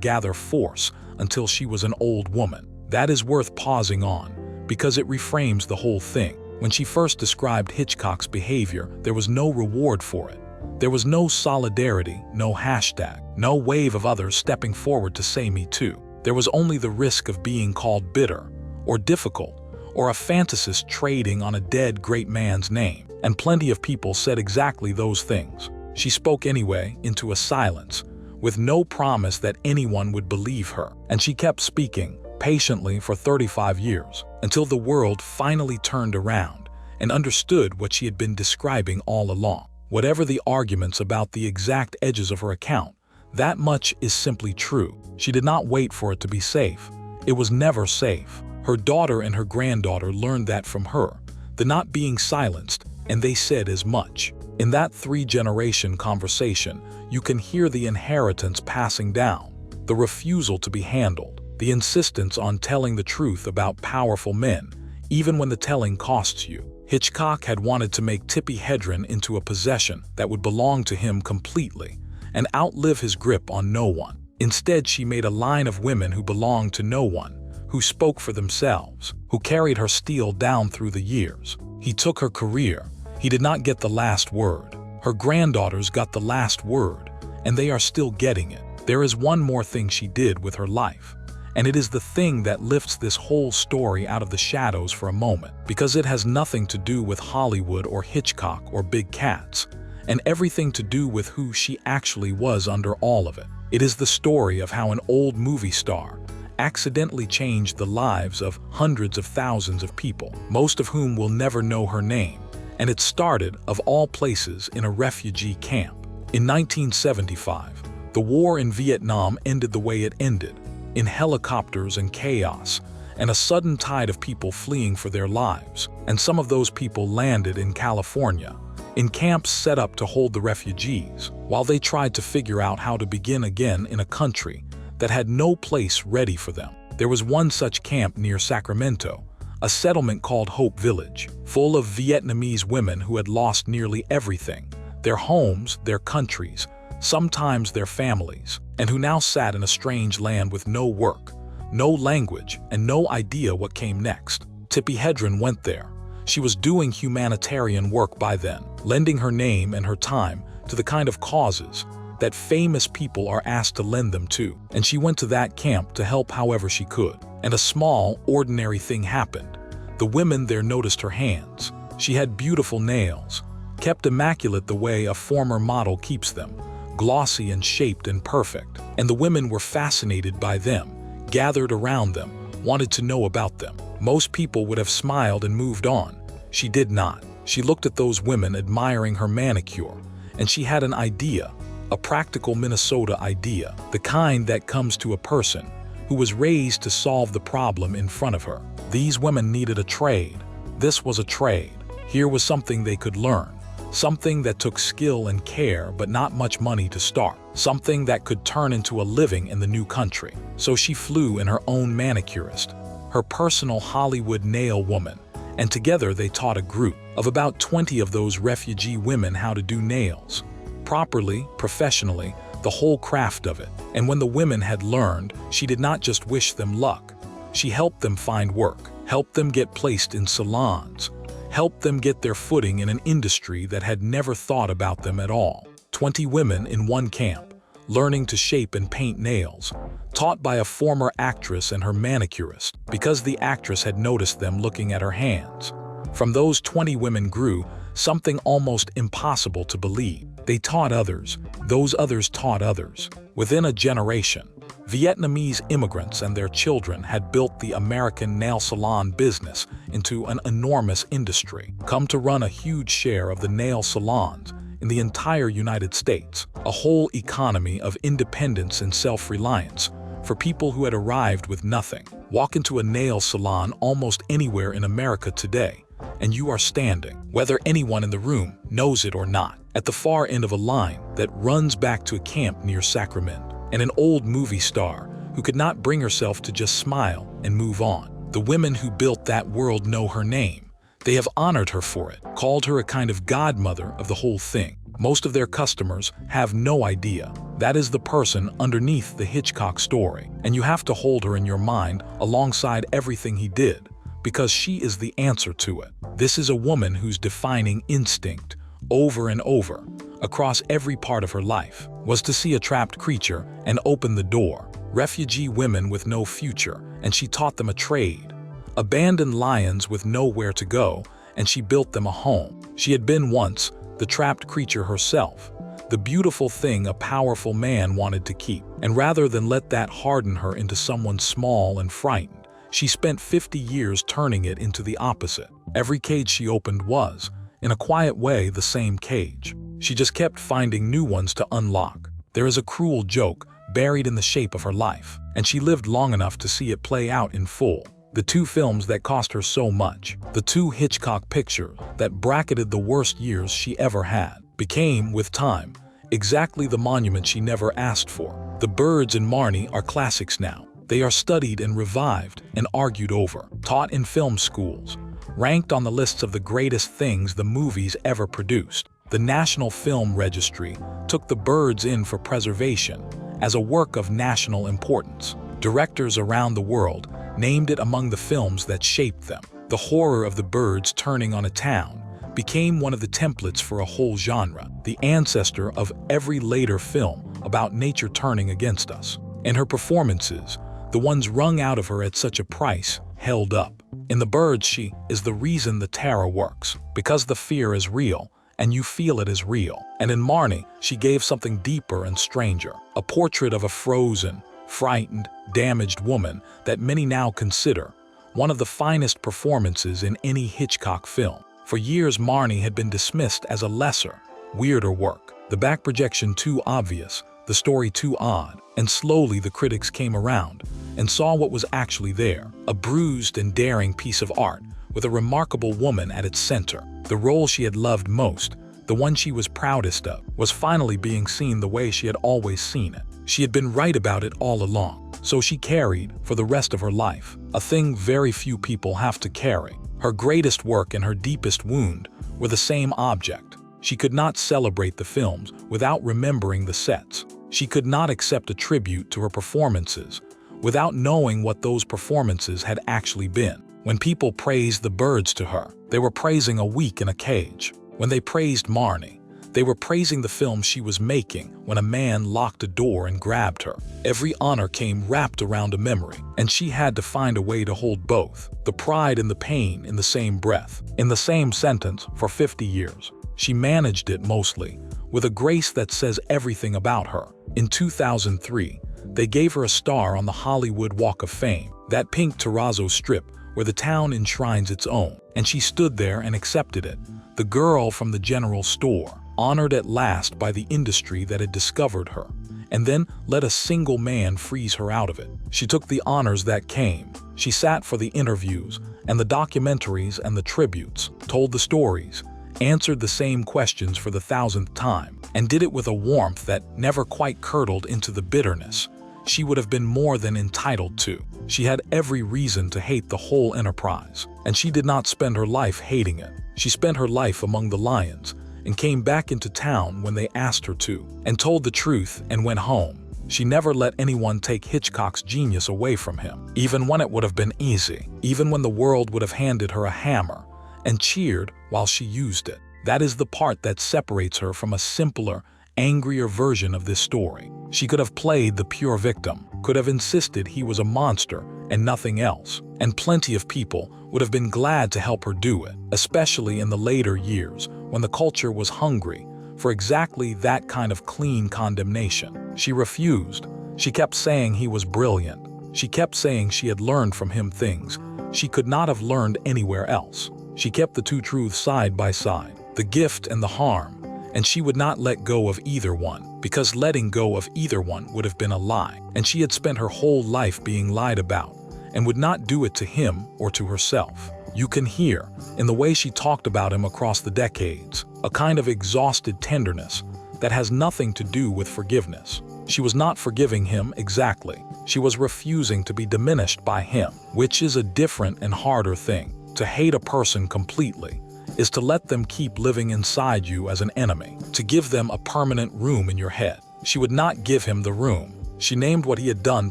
gather force until she was an old woman. That is worth pausing on, because it reframes the whole thing. When she first described Hitchcock's behavior, there was no reward for it. There was no solidarity, no hashtag, no wave of others stepping forward to say me too. There was only the risk of being called bitter, or difficult, or a fantasist trading on a dead great man's name. And plenty of people said exactly those things. She spoke anyway, into a silence, with no promise that anyone would believe her. And she kept speaking, patiently for 35 years, until the world finally turned around and understood what she had been describing all along. Whatever the arguments about the exact edges of her account, that much is simply true. She did not wait for it to be safe. It was never safe. Her daughter and her granddaughter learned that from her, the not being silenced, and they said as much. In that 3-generation conversation, you can hear the inheritance passing down, the refusal to be handled, the insistence on telling the truth about powerful men, even when the telling costs you. Hitchcock had wanted to make Tippi Hedren into a possession that would belong to him completely and outlive his grip on no one. Instead, she made a line of women who belonged to no one, who spoke for themselves, who carried her steel down through the years. He took her career. He did not get the last word. Her granddaughters got the last word, and they are still getting it. There is one more thing she did with her life, and it is the thing that lifts this whole story out of the shadows for a moment, because it has nothing to do with Hollywood or Hitchcock or big cats, and everything to do with who she actually was under all of it. It is the story of how an old movie star accidentally changed the lives of hundreds of thousands of people, most of whom will never know her name. And it started, of all places, in a refugee camp. In 1975, the war in Vietnam ended the way it ended, in helicopters and chaos, and a sudden tide of people fleeing for their lives. And some of those people landed in California, in camps set up to hold the refugees, while they tried to figure out how to begin again in a country that had no place ready for them. There was one such camp near Sacramento, a settlement called Hope Village, full of Vietnamese women who had lost nearly everything, their homes, their countries, sometimes their families, and who now sat in a strange land with no work, no language, and no idea what came next. Tippi Hedren went there. She was doing humanitarian work by then, lending her name and her time to the kind of causes that famous people are asked to lend them to. And she went to that camp to help however she could. And a small, ordinary thing happened. The women there noticed her hands. She had beautiful nails, kept immaculate the way a former model keeps them, glossy and shaped and perfect. And the women were fascinated by them, gathered around them, wanted to know about them. Most people would have smiled and moved on. She did not. She looked at those women admiring her manicure, and she had an idea, a practical Minnesota idea, the kind that comes to a person who was raised to solve the problem in front of her. These women needed a trade. This was a trade. Here was something they could learn. Something that took skill and care but not much money to start. Something that could turn into a living in the new country. So she flew in her own manicurist, her personal Hollywood nail woman, and together they taught a group of about 20 of those refugee women how to do nails. Properly, professionally, the whole craft of it. And when the women had learned, she did not just wish them luck. She helped them find work, helped them get placed in salons, helped them get their footing in an industry that had never thought about them at all. 20 women in one camp, learning to shape and paint nails, taught by a former actress and her manicurist, because the actress had noticed them looking at her hands. From those 20 women grew something almost impossible to believe. They taught others, those others taught others. Within a generation, Vietnamese immigrants and their children had built the American nail salon business into an enormous industry, come to run a huge share of the nail salons in the entire United States, a whole economy of independence and self-reliance for people who had arrived with nothing. Walk into a nail salon almost anywhere in America today, and you are standing, whether anyone in the room knows it or not, at the far end of a line that runs back to a camp near Sacramento, and an old movie star who could not bring herself to just smile and move on. The women who built that world know her name. They have honored her for it, called her a kind of godmother of the whole thing. Most of their customers have no idea. That is the person underneath the Hitchcock story, and you have to hold her in your mind alongside everything he did, because she is the answer to it. This is a woman whose defining instinct, over and over, across every part of her life, was to see a trapped creature and open the door. Refugee women with no future, and she taught them a trade. Abandoned lions with nowhere to go, and she built them a home. She had been once the trapped creature herself, the beautiful thing a powerful man wanted to keep. And rather than let that harden her into someone small and frightened, she spent 50 years turning it into the opposite. Every cage she opened was, in a quiet way, the same cage. She just kept finding new ones to unlock. There is a cruel joke buried in the shape of her life, and she lived long enough to see it play out in full. The two films that cost her so much, the two Hitchcock pictures that bracketed the worst years she ever had, became, with time, exactly the monument she never asked for. The Birds and Marnie are classics now. They are studied and revived and argued over, taught in film schools, ranked on the lists of the greatest things the movies ever produced. The National Film Registry took The Birds in for preservation as a work of national importance. Directors around the world named it among the films that shaped them. The horror of the birds turning on a town became one of the templates for a whole genre, the ancestor of every later film about nature turning against us. And her performances, the ones wrung out of her at such a price, held up. In The Birds, she is the reason the terror works, because the fear is real, and you feel it is real. And in Marnie, she gave something deeper and stranger, a portrait of a frozen, frightened, damaged woman that many now consider one of the finest performances in any Hitchcock film. For years, Marnie had been dismissed as a lesser, weirder work, the back projection too obvious, the story too odd, and slowly the critics came around and saw what was actually there, a bruised and daring piece of art with a remarkable woman at its center. The role she had loved most, the one she was proudest of, was finally being seen the way she had always seen it. She had been right about it all along, so she carried for the rest of her life, a thing very few people have to carry. Her greatest work and her deepest wound were the same object. She could not celebrate the films without remembering the sets. She could not accept a tribute to her performances without knowing what those performances had actually been. When people praised The Birds to her, they were praising a week in a cage. When they praised Marnie, they were praising the film she was making when a man locked a door and grabbed her. Every honor came wrapped around a memory, and she had to find a way to hold both, the pride and the pain, in the same breath, in the same sentence for 50 years. She managed it mostly, with a grace that says everything about her. In 2003, they gave her a star on the Hollywood Walk of Fame, that pink terrazzo strip where the town enshrines its own, and she stood there and accepted it, the girl from the general store, honored at last by the industry that had discovered her, and then let a single man freeze her out of it. She took the honors that came. She sat for the interviews and the documentaries and the tributes, told the stories, answered the same questions for the 1000th time, and did it with a warmth that never quite curdled into the bitterness she would have been more than entitled to. She had every reason to hate the whole enterprise, and she did not spend her life hating it. She spent her life among the lions and came back into town when they asked her to, and told the truth and went home. She never let anyone take Hitchcock's genius away from him, even when it would have been easy, even when the world would have handed her a hammer and cheered while she used it. That is the part that separates her from a simpler, angrier version of this story. She could have played the pure victim, could have insisted he was a monster and nothing else, and plenty of people would have been glad to help her do it, especially in the later years when the culture was hungry for exactly that kind of clean condemnation. She refused. She kept saying he was brilliant. She kept saying she had learned from him things she could not have learned anywhere else. She kept the two truths side by side, the gift and the harm, and she would not let go of either one, because letting go of either one would have been a lie, and she had spent her whole life being lied about, and would not do it to him or to herself. You can hear, in the way she talked about him across the decades, a kind of exhausted tenderness that has nothing to do with forgiveness. She was not forgiving him exactly. She was refusing to be diminished by him, which is a different and harder thing. To hate a person completely is to let them keep living inside you as an enemy, to give them a permanent room in your head. She would not give him the room. She named what he had done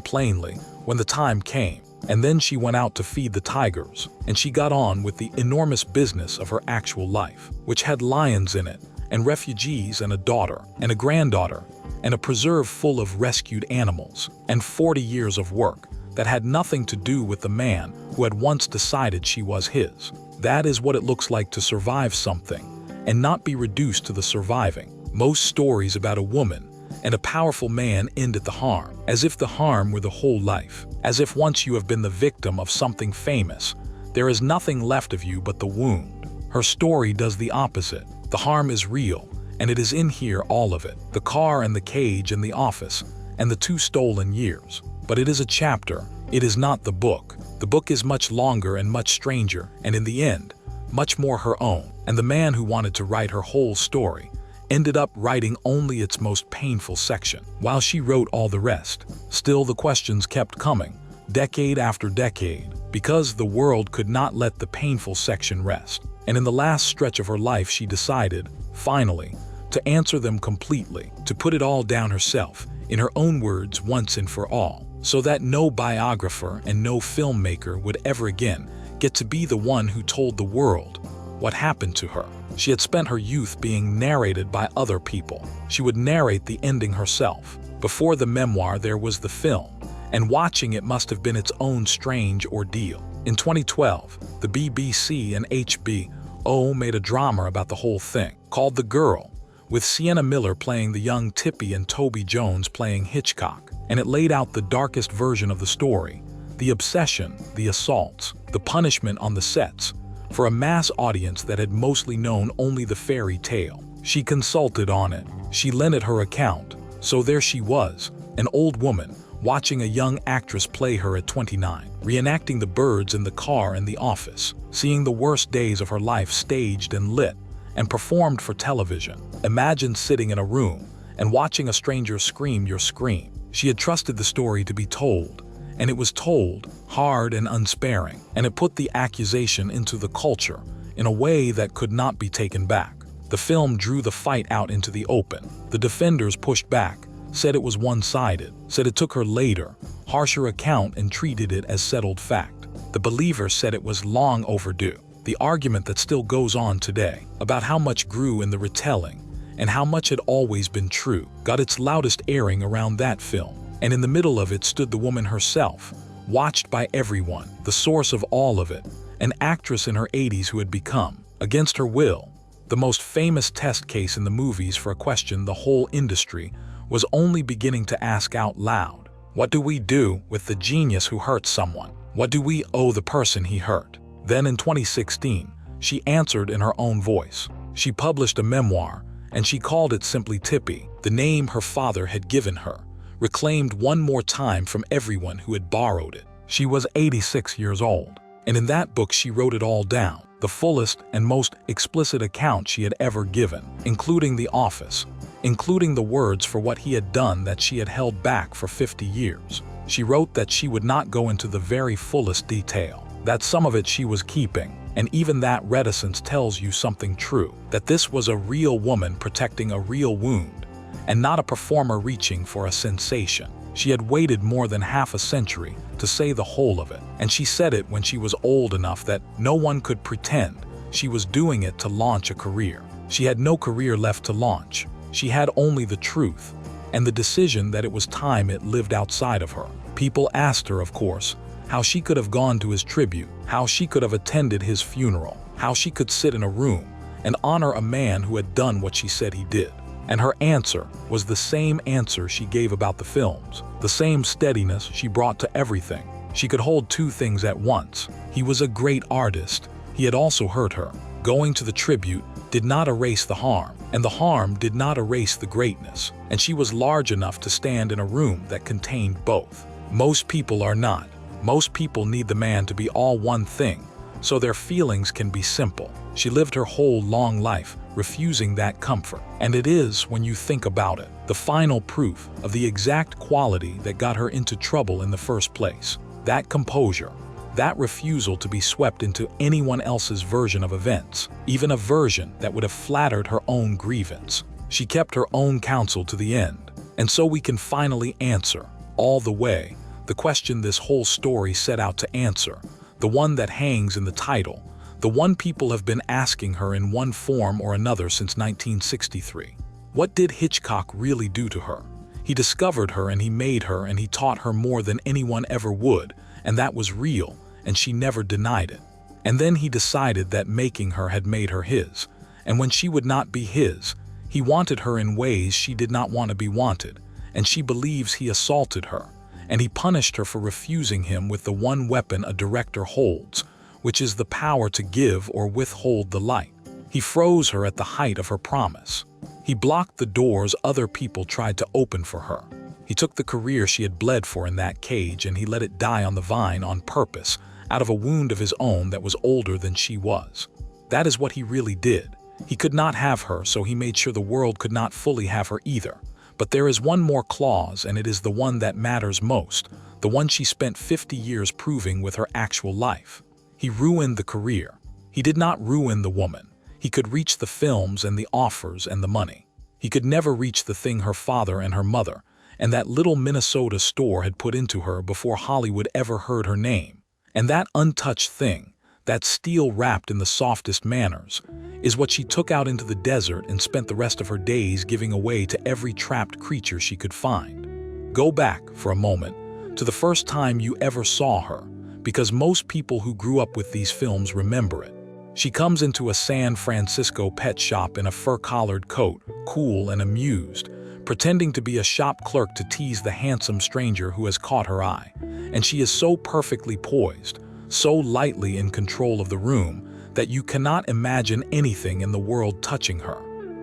plainly when the time came, and then she went out to feed the tigers, and she got on with the enormous business of her actual life, which had lions in it, and refugees, and a daughter, and a granddaughter, and a preserve full of rescued animals, and 40 years of work that had nothing to do with the man who had once decided she was his. That is what it looks like to survive something and not be reduced to the surviving. Most stories about a woman and a powerful man end at the harm, as if the harm were the whole life, as if once you have been the victim of something famous, there is nothing left of you but the wound. Her story does the opposite. The harm is real, and it is in here, all of it. The car and the cage and the office and the 2 stolen years. But it is a chapter. It is not the book. The book is much longer and much stranger, and in the end, much more her own. And the man who wanted to write her whole story ended up writing only its most painful section, while she wrote all the rest. Still, the questions kept coming, decade after decade, because the world could not let the painful section rest. And in the last stretch of her life, she decided, finally, to answer them completely, to put it all down herself, in her own words once and for all, so that no biographer and no filmmaker would ever again get to be the one who told the world what happened to her. She had spent her youth being narrated by other people. She would narrate the ending herself. Before the memoir, there was the film, and watching it must have been its own strange ordeal. In 2012, the BBC and HBO made a drama about the whole thing, called The Girl, with Sienna Miller playing the young Tippi and Toby Jones playing Hitchcock, and it laid out the darkest version of the story, the obsession, the assaults, the punishment on the sets, for a mass audience that had mostly known only the fairy tale. She consulted on it. She lent it her account. So there she was, an old woman, watching a young actress play her at 29, reenacting the birds in the car and the office, seeing the worst days of her life staged and lit and performed for television. Imagine sitting in a room and watching a stranger scream your scream. She had trusted the story to be told, and it was told hard and unsparing, and it put the accusation into the culture in a way that could not be taken back. The film drew the fight out into the open. The defenders pushed back, said it was one-sided, said it took her later, harsher account and treated it as settled fact. The believers said it was long overdue. The argument that still goes on today about how much grew in the retelling and how much had always been true got its loudest airing around that film. And in the middle of it stood the woman herself, watched by everyone, the source of all of it, an actress in her 80s who had become, against her will, the most famous test case in the movies for a question the whole industry was only beginning to ask out loud. What do we do with the genius who hurt someone? What do we owe the person he hurt? Then in 2016, she answered in her own voice. She published a memoir, and she called it simply Tippi, the name her father had given her, reclaimed one more time from everyone who had borrowed it. She was 86 years old, and in that book she wrote it all down, the fullest and most explicit account she had ever given, including the office, including the words for what he had done that she had held back for 50 years. She wrote that she would not go into the very fullest detail, that some of it she was keeping, and even that reticence tells you something true, that this was a real woman protecting a real wound, and not a performer reaching for a sensation. She had waited more than half a century to say the whole of it, and she said it when she was old enough that no one could pretend she was doing it to launch a career. She had no career left to launch. She had only the truth, and the decision that it was time it lived outside of her. People asked her, of course, how she could have gone to his tribute, how she could have attended his funeral, how she could sit in a room and honor a man who had done what she said he did. And her answer was the same answer she gave about the films, the same steadiness she brought to everything. She could hold two things at once. He was a great artist. He had also hurt her. Going to the tribute did not erase the harm, and the harm did not erase the greatness. And she was large enough to stand in a room that contained both. Most people are not. Most people need the man to be all one thing, so their feelings can be simple. She lived her whole long life refusing that comfort. And it is, when you think about it, the final proof of the exact quality that got her into trouble in the first place. That composure, that refusal to be swept into anyone else's version of events, even a version that would have flattered her own grievance. She kept her own counsel to the end. And so we can finally answer, all the way, the question this whole story set out to answer, the one that hangs in the title, the one people have been asking her in one form or another since 1963. What did Hitchcock really do to her? He discovered her and he made her and he taught her more than anyone ever would, and that was real, and she never denied it. And then he decided that making her had made her his, and when she would not be his, he wanted her in ways she did not want to be wanted, and she believes he assaulted her, and he punished her for refusing him with the one weapon a director holds, which is the power to give or withhold the light. He froze her at the height of her promise. He blocked the doors other people tried to open for her. He took the career she had bled for in that cage and he let it die on the vine on purpose, out of a wound of his own that was older than she was. That is what he really did. He could not have her, so he made sure the world could not fully have her either. But there is one more clause, and it is the one that matters most, the one she spent 50 years proving with her actual life. He ruined the career. He did not ruin the woman. He could reach the films and the offers and the money. He could never reach the thing her father and her mother and that little Minnesota store had put into her before Hollywood ever heard her name. And that untouched thing, that steel wrapped in the softest manners, is what she took out into the desert and spent the rest of her days giving away to every trapped creature she could find. Go back, for a moment, to the first time you ever saw her, because most people who grew up with these films remember it. She comes into a San Francisco pet shop in a fur-collared coat, cool and amused, pretending to be a shop clerk to tease the handsome stranger who has caught her eye. And she is so perfectly poised, so lightly in control of the room, that you cannot imagine anything in the world touching her.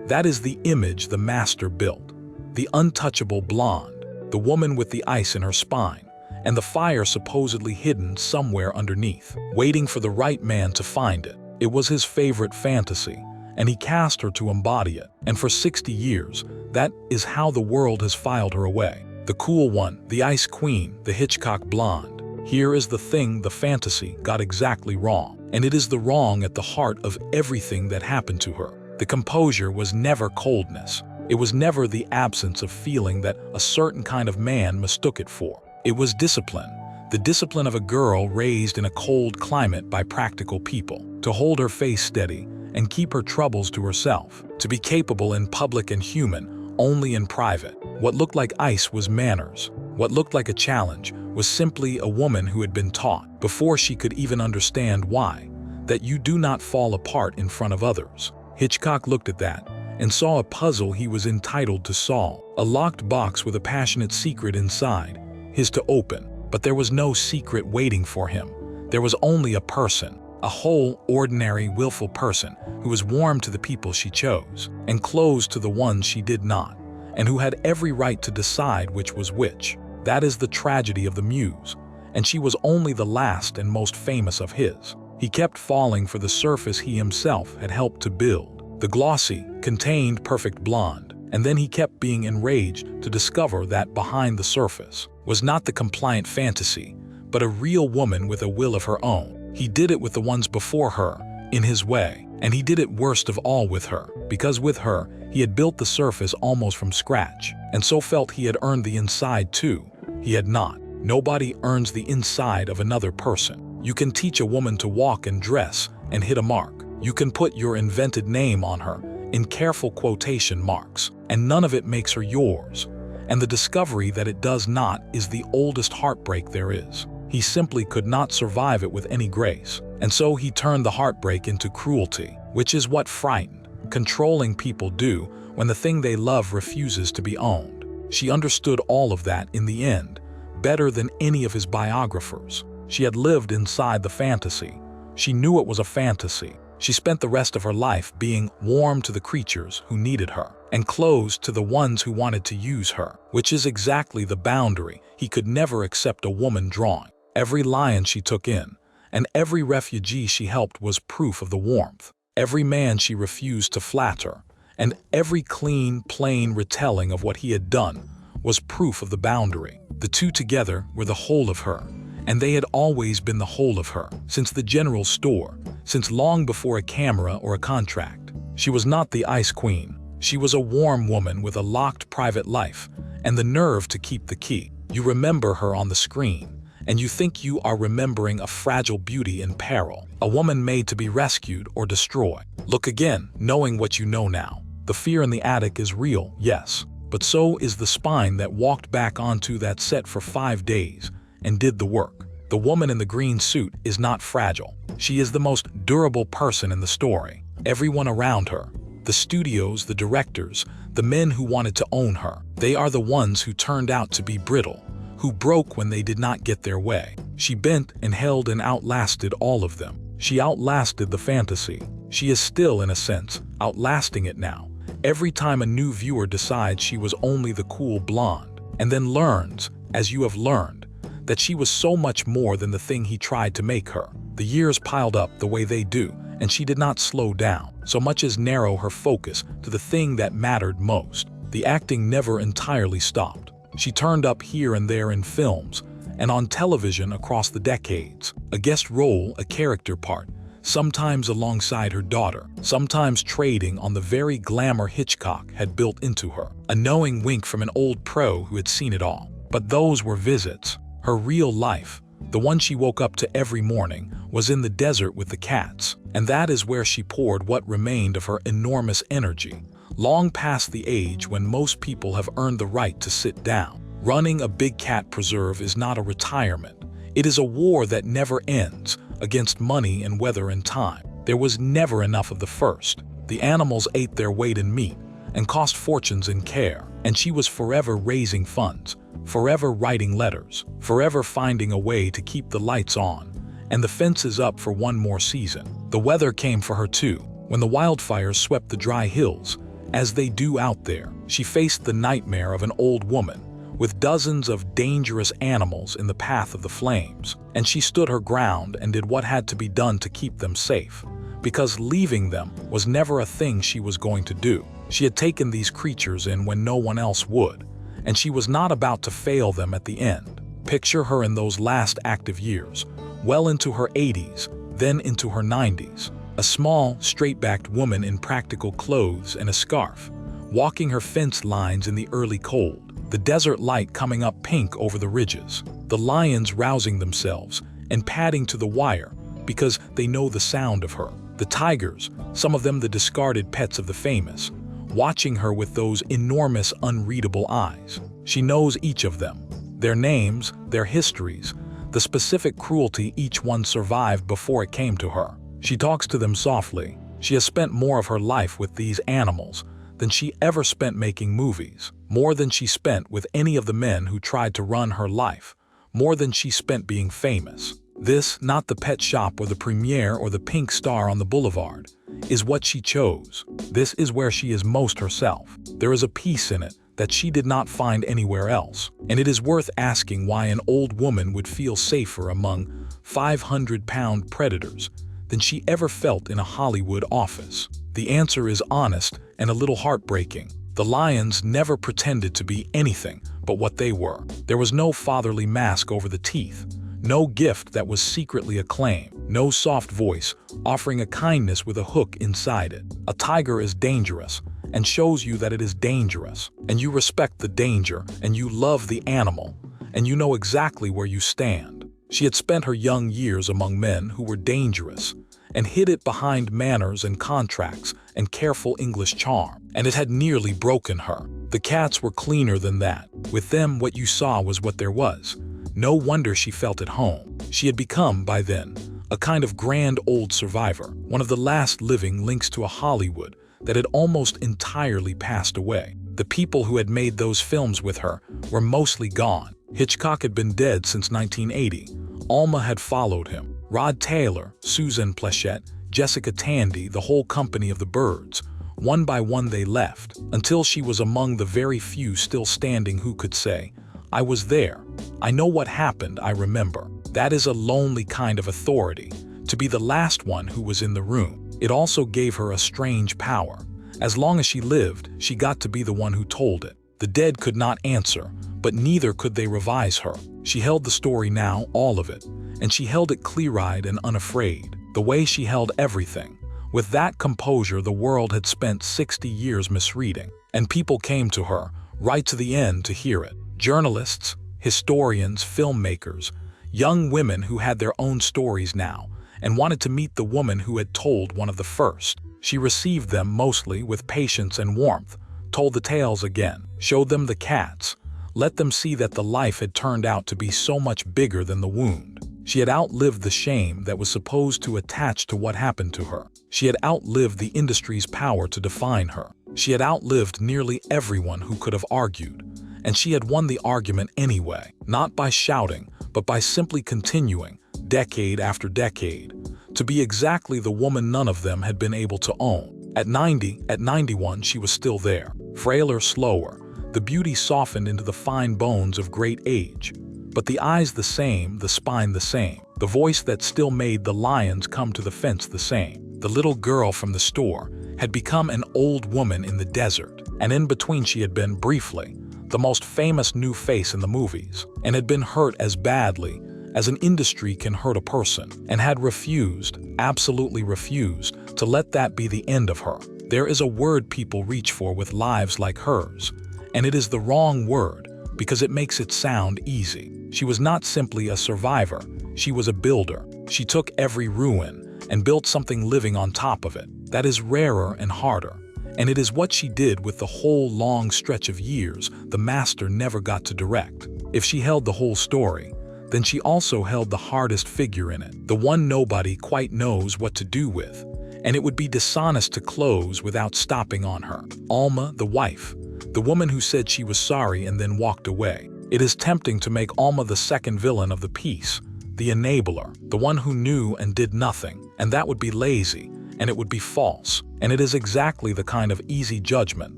That is the image the master built. The untouchable blonde, the woman with the ice in her spine, and the fire supposedly hidden somewhere underneath, waiting for the right man to find it. It was his favorite fantasy, and he cast her to embody it. And for 60 years, that is how the world has filed her away. The cool one, the ice queen, the Hitchcock blonde. Here is the thing the fantasy got exactly wrong, and it is the wrong at the heart of everything that happened to her. The composure was never coldness. It was never the absence of feeling that a certain kind of man mistook it for. It was discipline, the discipline of a girl raised in a cold climate by practical people, to hold her face steady and keep her troubles to herself, to be capable in public and human only in private. What looked like ice was manners. What looked like a challenge was simply a woman who had been taught, before she could even understand why, that you do not fall apart in front of others. Hitchcock looked at that and saw a puzzle he was entitled to solve, a locked box with a passionate secret inside, his to open. But there was no secret waiting for him. There was only a person, a whole, ordinary, willful person who was warm to the people she chose and closed to the ones she did not. and who had every right to decide which was which. That is the tragedy of the muse, and she was only the last and most famous of his. He kept falling for the surface he himself had helped to build, the glossy, contained, perfect blonde, and then he kept being enraged to discover that behind the surface was not the compliant fantasy, but a real woman with a will of her own. He did it with the ones before her, in his way, and he did it worst of all with her, because with her, he had built the surface almost from scratch, and so felt he had earned the inside too. He had not. Nobody earns the inside of another person. You can teach a woman to walk and dress and hit a mark. You can put your invented name on her, in careful quotation marks, and none of it makes her yours. And the discovery that it does not is the oldest heartbreak there is. He simply could not survive it with any grace, and so he turned the heartbreak into cruelty, which is what frightened, controlling people do when the thing they love refuses to be owned. She understood all of that in the end, better than any of his biographers. She had lived inside the fantasy. She knew it was a fantasy. She spent the rest of her life being warm to the creatures who needed her, and closed to the ones who wanted to use her, which is exactly the boundary he could never accept a woman drawing. Every lion she took in, and every refugee she helped was proof of the warmth. Every man she refused to flatter, and every clean, plain retelling of what he had done was proof of the boundary. The two together were the whole of her, and they had always been the whole of her, since the general store, since long before a camera or a contract. She was not the ice queen. She was a warm woman with a locked private life, and the nerve to keep the key. You remember her on the screen, and you think you are remembering a fragile beauty in peril, a woman made to be rescued or destroyed. Look again, knowing what you know now. The fear in the attic is real, yes, but so is the spine that walked back onto that set for 5 days and did the work. The woman in the green suit is not fragile. She is the most durable person in the story. Everyone around her, the studios, the directors, the men who wanted to own her, they are the ones who turned out to be brittle, who broke when they did not get their way. She bent and held and outlasted all of them. She outlasted the fantasy. She is still, in a sense, outlasting it now. Every time a new viewer decides she was only the cool blonde, and then learns, as you have learned, that she was so much more than the thing he tried to make her. The years piled up the way they do, and she did not slow down, so much as narrow her focus to the thing that mattered most. The acting never entirely stopped. She turned up here and there in films, and on television across the decades. A guest role, a character part, sometimes alongside her daughter, sometimes trading on the very glamour Hitchcock had built into her. A knowing wink from an old pro who had seen it all. But those were visits. Her real life, the one she woke up to every morning, was in the desert with the cats, and that is where she poured what remained of her enormous energy, long past the age when most people have earned the right to sit down. Running a big cat preserve is not a retirement. It is a war that never ends, against money and weather and time. There was never enough of the first. The animals ate their weight in meat and cost fortunes in care, and she was forever raising funds, forever writing letters, forever finding a way to keep the lights on, and the fences up for one more season. The weather came for her too. When the wildfires swept the dry hills, as they do out there, she faced the nightmare of an old woman, with dozens of dangerous animals in the path of the flames, and she stood her ground and did what had to be done to keep them safe, because leaving them was never a thing she was going to do. She had taken these creatures in when no one else would, and she was not about to fail them at the end. Picture her in those last active years, well into her 80s, then into her 90s, a small, straight-backed woman in practical clothes and a scarf, walking her fence lines in the early cold, the desert light coming up pink over the ridges, the lions rousing themselves and padding to the wire because they know the sound of her, the tigers, some of them the discarded pets of the famous, watching her with those enormous, unreadable eyes. She knows each of them, their names, their histories, the specific cruelty each one survived before it came to her. She talks to them softly. She has spent more of her life with these animals than she ever spent making movies, more than she spent with any of the men who tried to run her life, more than she spent being famous. This, not the pet shop or the premiere or the pink star on the boulevard, is what she chose. This is where she is most herself. There is a peace in it that she did not find anywhere else. And it is worth asking why an old woman would feel safer among 500-pound predators than she ever felt in a Hollywood office. The answer is honest and a little heartbreaking. The lions never pretended to be anything but what they were. There was no fatherly mask over the teeth, no gift that was secretly acclaimed, no soft voice offering a kindness with a hook inside it. A tiger is dangerous and shows you that it is dangerous, and you respect the danger, and you love the animal, and you know exactly where you stand. She had spent her young years among men who were dangerous, and hid it behind manners and contracts and careful English charm, and it had nearly broken her. The cats were cleaner than that. With them, what you saw was what there was. No wonder she felt at home. She had become, by then, a kind of grand old survivor, one of the last living links to a Hollywood that had almost entirely passed away. The people who had made those films with her were mostly gone. Hitchcock had been dead since 1980. Alma had followed him. Rod Taylor, Susan Pleshette, Jessica Tandy, the whole company of the Birds. One by one they left, until she was among the very few still standing who could say, "I was there. I know what happened, I remember." That is a lonely kind of authority, to be the last one who was in the room. It also gave her a strange power. As long as she lived, she got to be the one who told it. The dead could not answer, but neither could they revise her. She held the story now, all of it, and she held it clear-eyed and unafraid, the way she held everything. With that composure the world had spent 60 years misreading, and people came to her, right to the end, to hear it. Journalists, historians, filmmakers, young women who had their own stories now, and wanted to meet the woman who had told one of the first. She received them mostly with patience and warmth, told the tales again, showed them the cats, let them see that the life had turned out to be so much bigger than the wound. She had outlived the shame that was supposed to attach to what happened to her. She had outlived the industry's power to define her. She had outlived nearly everyone who could have argued, and she had won the argument anyway, not by shouting, but by simply continuing, decade after decade, to be exactly the woman none of them had been able to own. At 90, at 91, she was still there, frailer, slower, the beauty softened into the fine bones of great age, but the eyes the same, the spine the same, the voice that still made the lions come to the fence the same. The little girl from the store had become an old woman in the desert, and in between she had been, briefly, the most famous new face in the movies, and had been hurt as badly as an industry can hurt a person, and had refused, absolutely refused, to let that be the end of her. There is a word people reach for with lives like hers, and it is the wrong word because it makes it sound easy. She was not simply a survivor, she was a builder. She took every ruin and built something living on top of it. That is rarer and harder, and it is what she did with the whole long stretch of years the master never got to direct. If she held the whole story, then she also held the hardest figure in it, the one nobody quite knows what to do with, and it would be dishonest to close without stopping on her. Alma, the wife, the woman who said she was sorry and then walked away. It is tempting to make Alma the second villain of the piece, the enabler, the one who knew and did nothing, and that would be lazy, and it would be false, and it is exactly the kind of easy judgment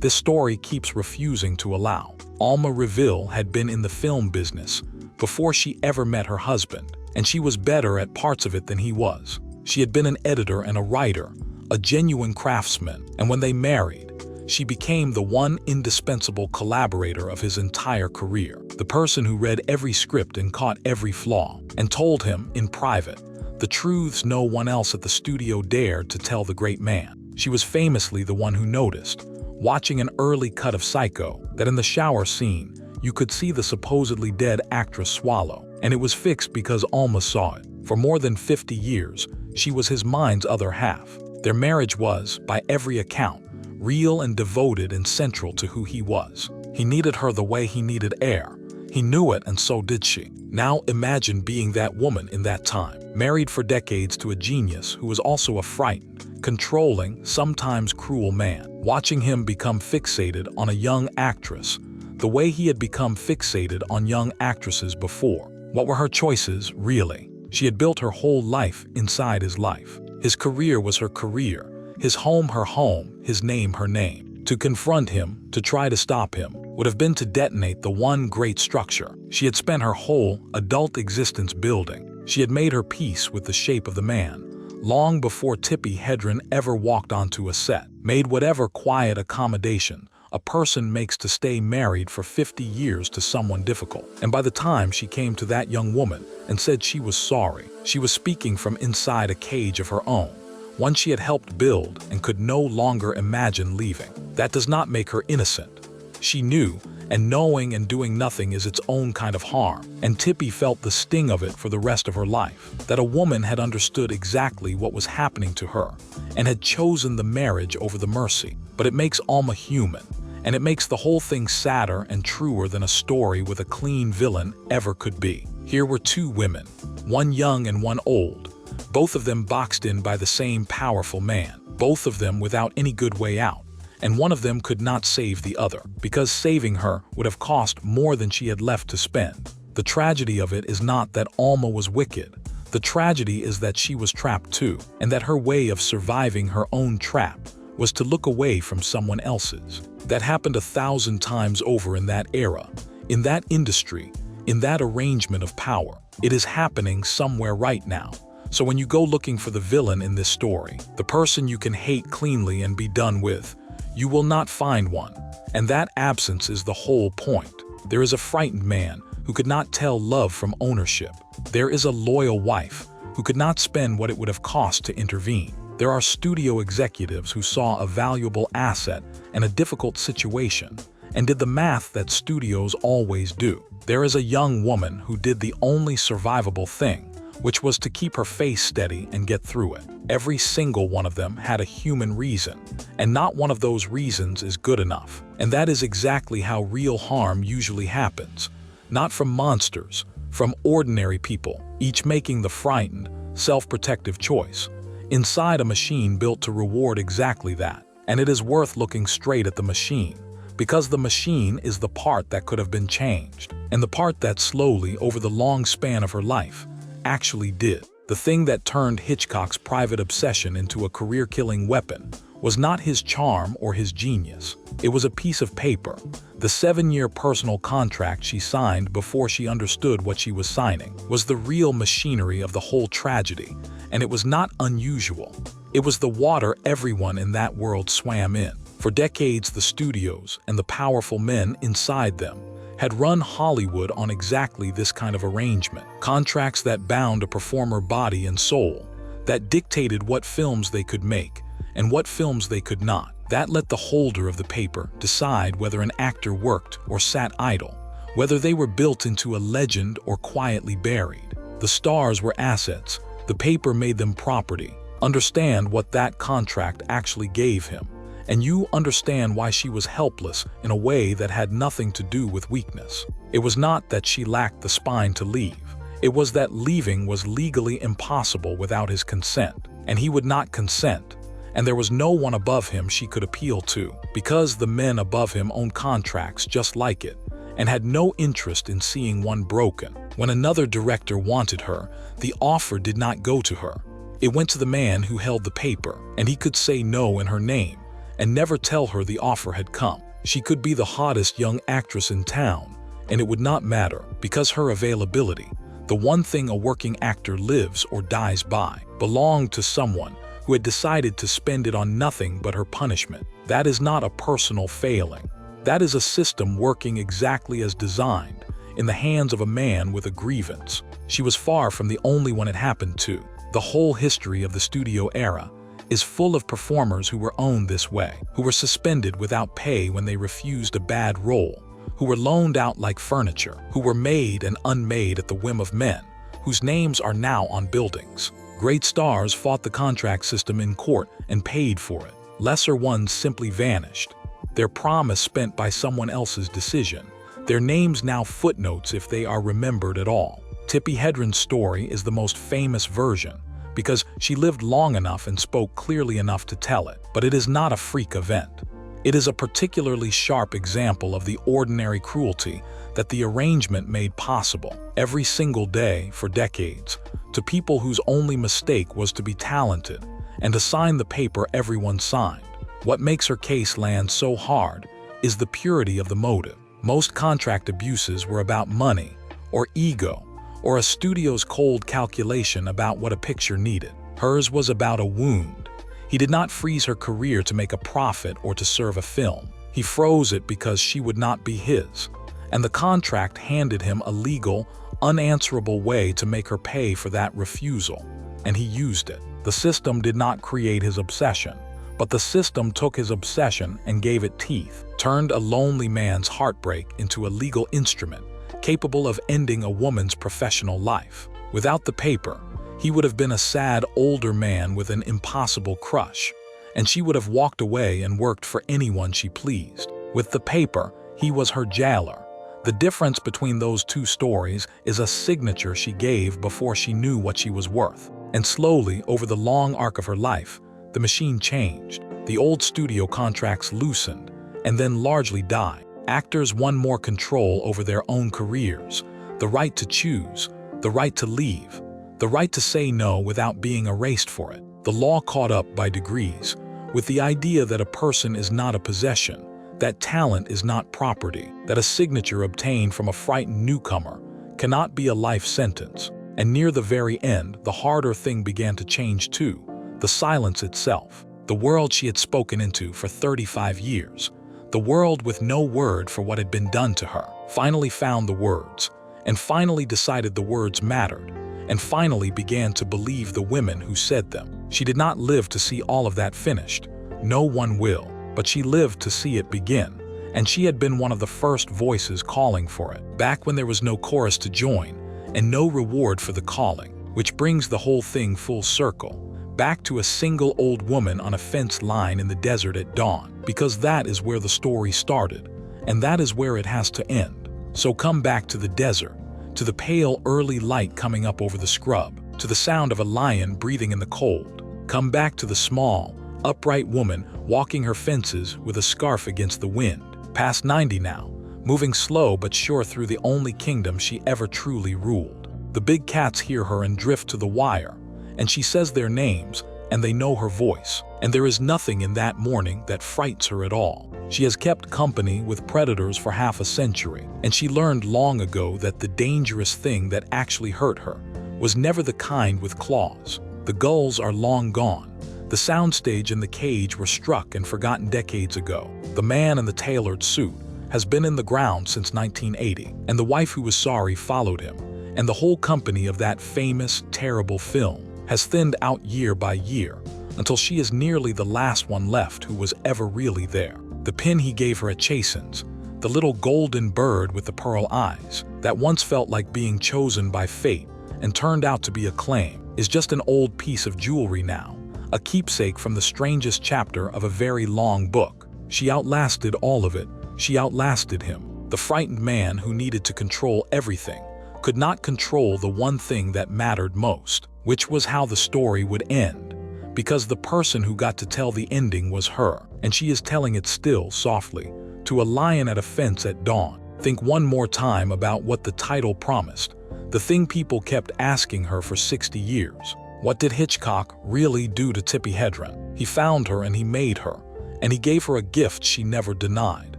this story keeps refusing to allow. Alma Reville had been in the film business before she ever met her husband, and she was better at parts of it than he was. She had been an editor and a writer, a genuine craftsman, and when they married, she became the one indispensable collaborator of his entire career, the person who read every script and caught every flaw, and told him, in private, the truths no one else at the studio dared to tell the great man. She was famously the one who noticed, watching an early cut of Psycho, that in the shower scene, you could see the supposedly dead actress swallow, and it was fixed because Alma saw it. For more than 50 years, she was his mind's other half. Their marriage was, by every account, real and devoted and central to who he was. He needed her the way he needed air. He knew it, and so did she. Now imagine being that woman in that time, married for decades to a genius who was also a frightened, controlling, sometimes cruel man, watching him become fixated on a young actress, the way he had become fixated on young actresses before. What were her choices, really? She had built her whole life inside his life. His career was her career, his home her home, his name her name. To confront him, to try to stop him, would have been to detonate the one great structure she had spent her whole adult existence building. She had made her peace with the shape of the man, long before Tippi Hedren ever walked onto a set, made whatever quiet accommodation a person makes to stay married for 50 years to someone difficult. And by the time she came to that young woman and said she was sorry, she was speaking from inside a cage of her own, one she had helped build and could no longer imagine leaving. That does not make her innocent. She knew, and knowing and doing nothing is its own kind of harm, and Tippi felt the sting of it for the rest of her life, that a woman had understood exactly what was happening to her and had chosen the marriage over the mercy. But it makes Alma human, and it makes the whole thing sadder and truer than a story with a clean villain ever could be. Here were two women, one young and one old, both of them boxed in by the same powerful man, both of them without any good way out, and one of them could not save the other, because saving her would have cost more than she had left to spend. The tragedy of it is not that Alma was wicked. The tragedy is that she was trapped too, and that her way of surviving her own trap was to look away from someone else's. That happened 1,000 times over in that era, in that industry, in that arrangement of power. It is happening somewhere right now. So when you go looking for the villain in this story, the person you can hate cleanly and be done with, you will not find one. And that absence is the whole point. There is a frightened man who could not tell love from ownership. There is a loyal wife who could not spend what it would have cost to intervene. There are studio executives who saw a valuable asset in a difficult situation and did the math that studios always do. There is a young woman who did the only survivable thing, which was to keep her face steady and get through it. Every single one of them had a human reason, and not one of those reasons is good enough. And that is exactly how real harm usually happens. Not from monsters, from ordinary people, each making the frightened, self-protective choice, inside a machine built to reward exactly that. And it is worth looking straight at the machine, because the machine is the part that could have been changed, and the part that slowly, over the long span of her life, actually did. The thing that turned Hitchcock's private obsession into a career-killing weapon was not his charm or his genius. It was a piece of paper, the 7-year personal contract she signed before she understood what she was signing, was the real machinery of the whole tragedy, and it was not unusual. It was the water everyone in that world swam in. For decades, the studios and the powerful men inside them had run Hollywood on exactly this kind of arrangement. Contracts that bound a performer body and soul, that dictated what films they could make and what films they could not. That let the holder of the paper decide whether an actor worked or sat idle, whether they were built into a legend or quietly buried. The stars were assets. The paper made them property. Understand what that contract actually gave him, and you understand why she was helpless in a way that had nothing to do with weakness. It was not that she lacked the spine to leave. It was that leaving was legally impossible without his consent, and he would not consent. And there was no one above him she could appeal to, because the men above him owned contracts just like it, and had no interest in seeing one broken. When another director wanted her, the offer did not go to her. It went to the man who held the paper, and he could say no in her name, and never tell her the offer had come. She could be the hottest young actress in town, and it would not matter, because her availability, the one thing a working actor lives or dies by, belonged to someone who had decided to spend it on nothing but her punishment. That is not a personal failing. That is a system working exactly as designed, in the hands of a man with a grievance. She was far from the only one it happened to. The whole history of the studio era is full of performers who were owned this way, who were suspended without pay when they refused a bad role, who were loaned out like furniture, who were made and unmade at the whim of men, whose names are now on buildings. Great stars fought the contract system in court and paid for it. Lesser ones simply vanished, their promise spent by someone else's decision, their names now footnotes if they are remembered at all. Tippi Hedren's story is the most famous version, because she lived long enough and spoke clearly enough to tell it, but it is not a freak event. It is a particularly sharp example of the ordinary cruelty that the arrangement made possible, every single day for decades, to people whose only mistake was to be talented and to sign the paper everyone signed. What makes her case land so hard is the purity of the motive. Most contract abuses were about money, or ego, or a studio's cold calculation about what a picture needed. Hers was about a wound. He did not freeze her career to make a profit or to serve a film. He froze it because she would not be his, and the contract handed him a legal, unanswerable way to make her pay for that refusal, and he used it. The system did not create his obsession, but the system took his obsession and gave it teeth, turned a lonely man's heartbreak into a legal instrument capable of ending a woman's professional life. Without the paper, he would have been a sad older man with an impossible crush, and she would have walked away and worked for anyone she pleased. With the paper, he was her jailer. The difference between those two stories is a signature she gave before she knew what she was worth. And slowly, over the long arc of her life, the machine changed. The old studio contracts loosened, and then largely died. Actors won more control over their own careers, the right to choose, the right to leave, the right to say no without being erased for it. The law caught up by degrees, with the idea that a person is not a possession, that talent is not property, that a signature obtained from a frightened newcomer cannot be a life sentence. And near the very end, the harder thing began to change too, the silence itself. The world she had spoken into for 35 years, the world with no word for what had been done to her, finally found the words, and finally decided the words mattered, and finally began to believe the women who said them. She did not live to see all of that finished. No one will, but she lived to see it begin, and she had been one of the first voices calling for it, back when there was no chorus to join, and no reward for the calling, which brings the whole thing full circle, back to a single old woman on a fence line in the desert at dawn, because that is where the story started, and that is where it has to end. So come back to the desert, to the pale early light coming up over the scrub, to the sound of a lion breathing in the cold. Come back to the small, upright woman walking her fences with a scarf against the wind, past 90 now, moving slow but sure through the only kingdom she ever truly ruled. The big cats hear her and drift to the wire, and she says their names, and they know her voice, and there is nothing in that morning that frightens her at all. She has kept company with predators for half a century, and she learned long ago that the dangerous thing that actually hurt her was never the kind with claws. The gulls are long gone. The soundstage and the cage were struck and forgotten decades ago. The man in the tailored suit has been in the ground since 1980, and the wife who was sorry followed him, and the whole company of that famous, terrible film has thinned out year by year, until she is nearly the last one left who was ever really there. The pin he gave her at Chasen's, the little golden bird with the pearl eyes, that once felt like being chosen by fate and turned out to be a claim, is just an old piece of jewelry now, a keepsake from the strangest chapter of a very long book. She outlasted all of it. She outlasted him. The frightened man who needed to control everything could not control the one thing that mattered most, which was how the story would end, because the person who got to tell the ending was her, and she is telling it still softly, to a lion at a fence at dawn. Think one more time about what the title promised, the thing people kept asking her for 60 years. What did Hitchcock really do to Tippi Hedren? He found her and he made her, and he gave her a gift she never denied.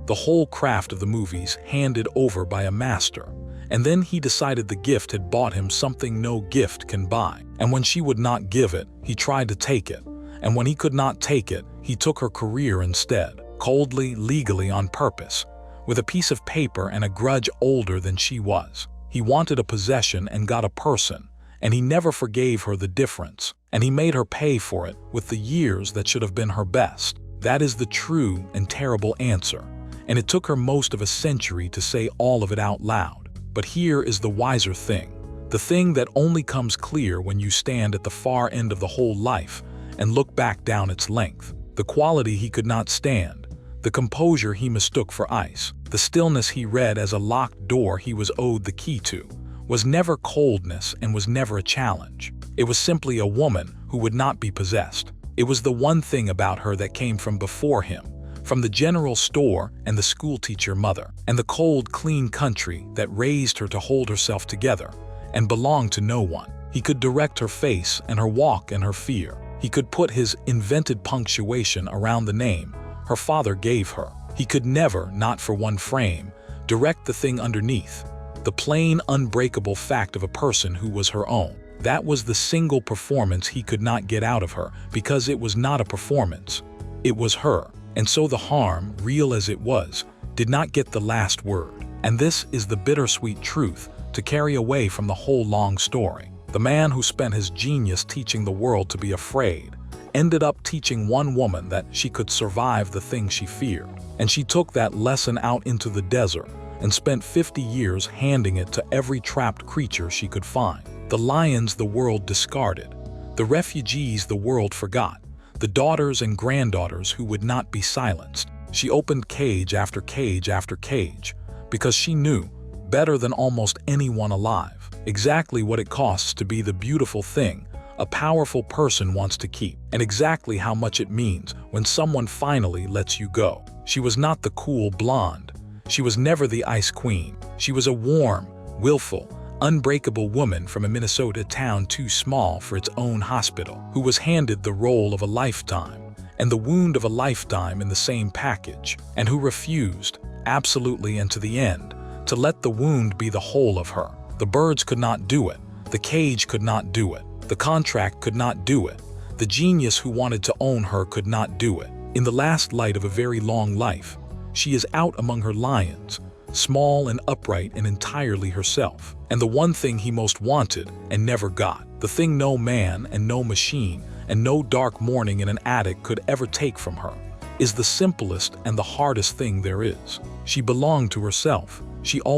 The whole craft of the movies handed over by a master, and then he decided the gift had bought him something no gift can buy. And when she would not give it, he tried to take it. And when he could not take it, he took her career instead, coldly, legally, on purpose, with a piece of paper and a grudge older than she was. He wanted a possession and got a person, and he never forgave her the difference, and he made her pay for it with the years that should have been her best. That is the true and terrible answer, and it took her most of a century to say all of it out loud. But here is the wiser thing, the thing that only comes clear when you stand at the far end of the whole life and look back down its length. The quality he could not stand, the composure he mistook for ice, the stillness he read as a locked door he was owed the key to, was never coldness and was never a challenge. It was simply a woman who would not be possessed. It was the one thing about her that came from before him, from the general store and the schoolteacher mother, and the cold, clean country that raised her to hold herself together and belonged to no one. He could direct her face and her walk and her fear. He could put his invented punctuation around the name her father gave her. He could never, not for one frame, direct the thing underneath, the plain, unbreakable fact of a person who was her own. That was the single performance he could not get out of her, because it was not a performance. It was her. And so the harm, real as it was, did not get the last word. And this is the bittersweet truth to carry away from the whole long story. The man who spent his genius teaching the world to be afraid ended up teaching one woman that she could survive the thing she feared. And she took that lesson out into the desert and spent 50 years handing it to every trapped creature she could find. The lions the world discarded, the refugees the world forgot, the daughters and granddaughters who would not be silenced. She opened cage after cage after cage, because she knew, better than almost anyone alive, exactly what it costs to be the beautiful thing a powerful person wants to keep, and exactly how much it means when someone finally lets you go. She was not the cool blonde. She was never the ice queen. She was a warm, willful, unbreakable woman from a Minnesota town too small for its own hospital, who was handed the role of a lifetime and the wound of a lifetime in the same package, and who refused, absolutely and to the end, to let the wound be the whole of her. The birds could not do it. The cage could not do it. The contract could not do it. The genius who wanted to own her could not do it. In the last light of a very long life, she is out among her lions, small and upright and entirely herself. And the one thing he most wanted and never got, the thing no man and no machine and no dark morning in an attic could ever take from her, is the simplest and the hardest thing there is. She belonged to herself. She always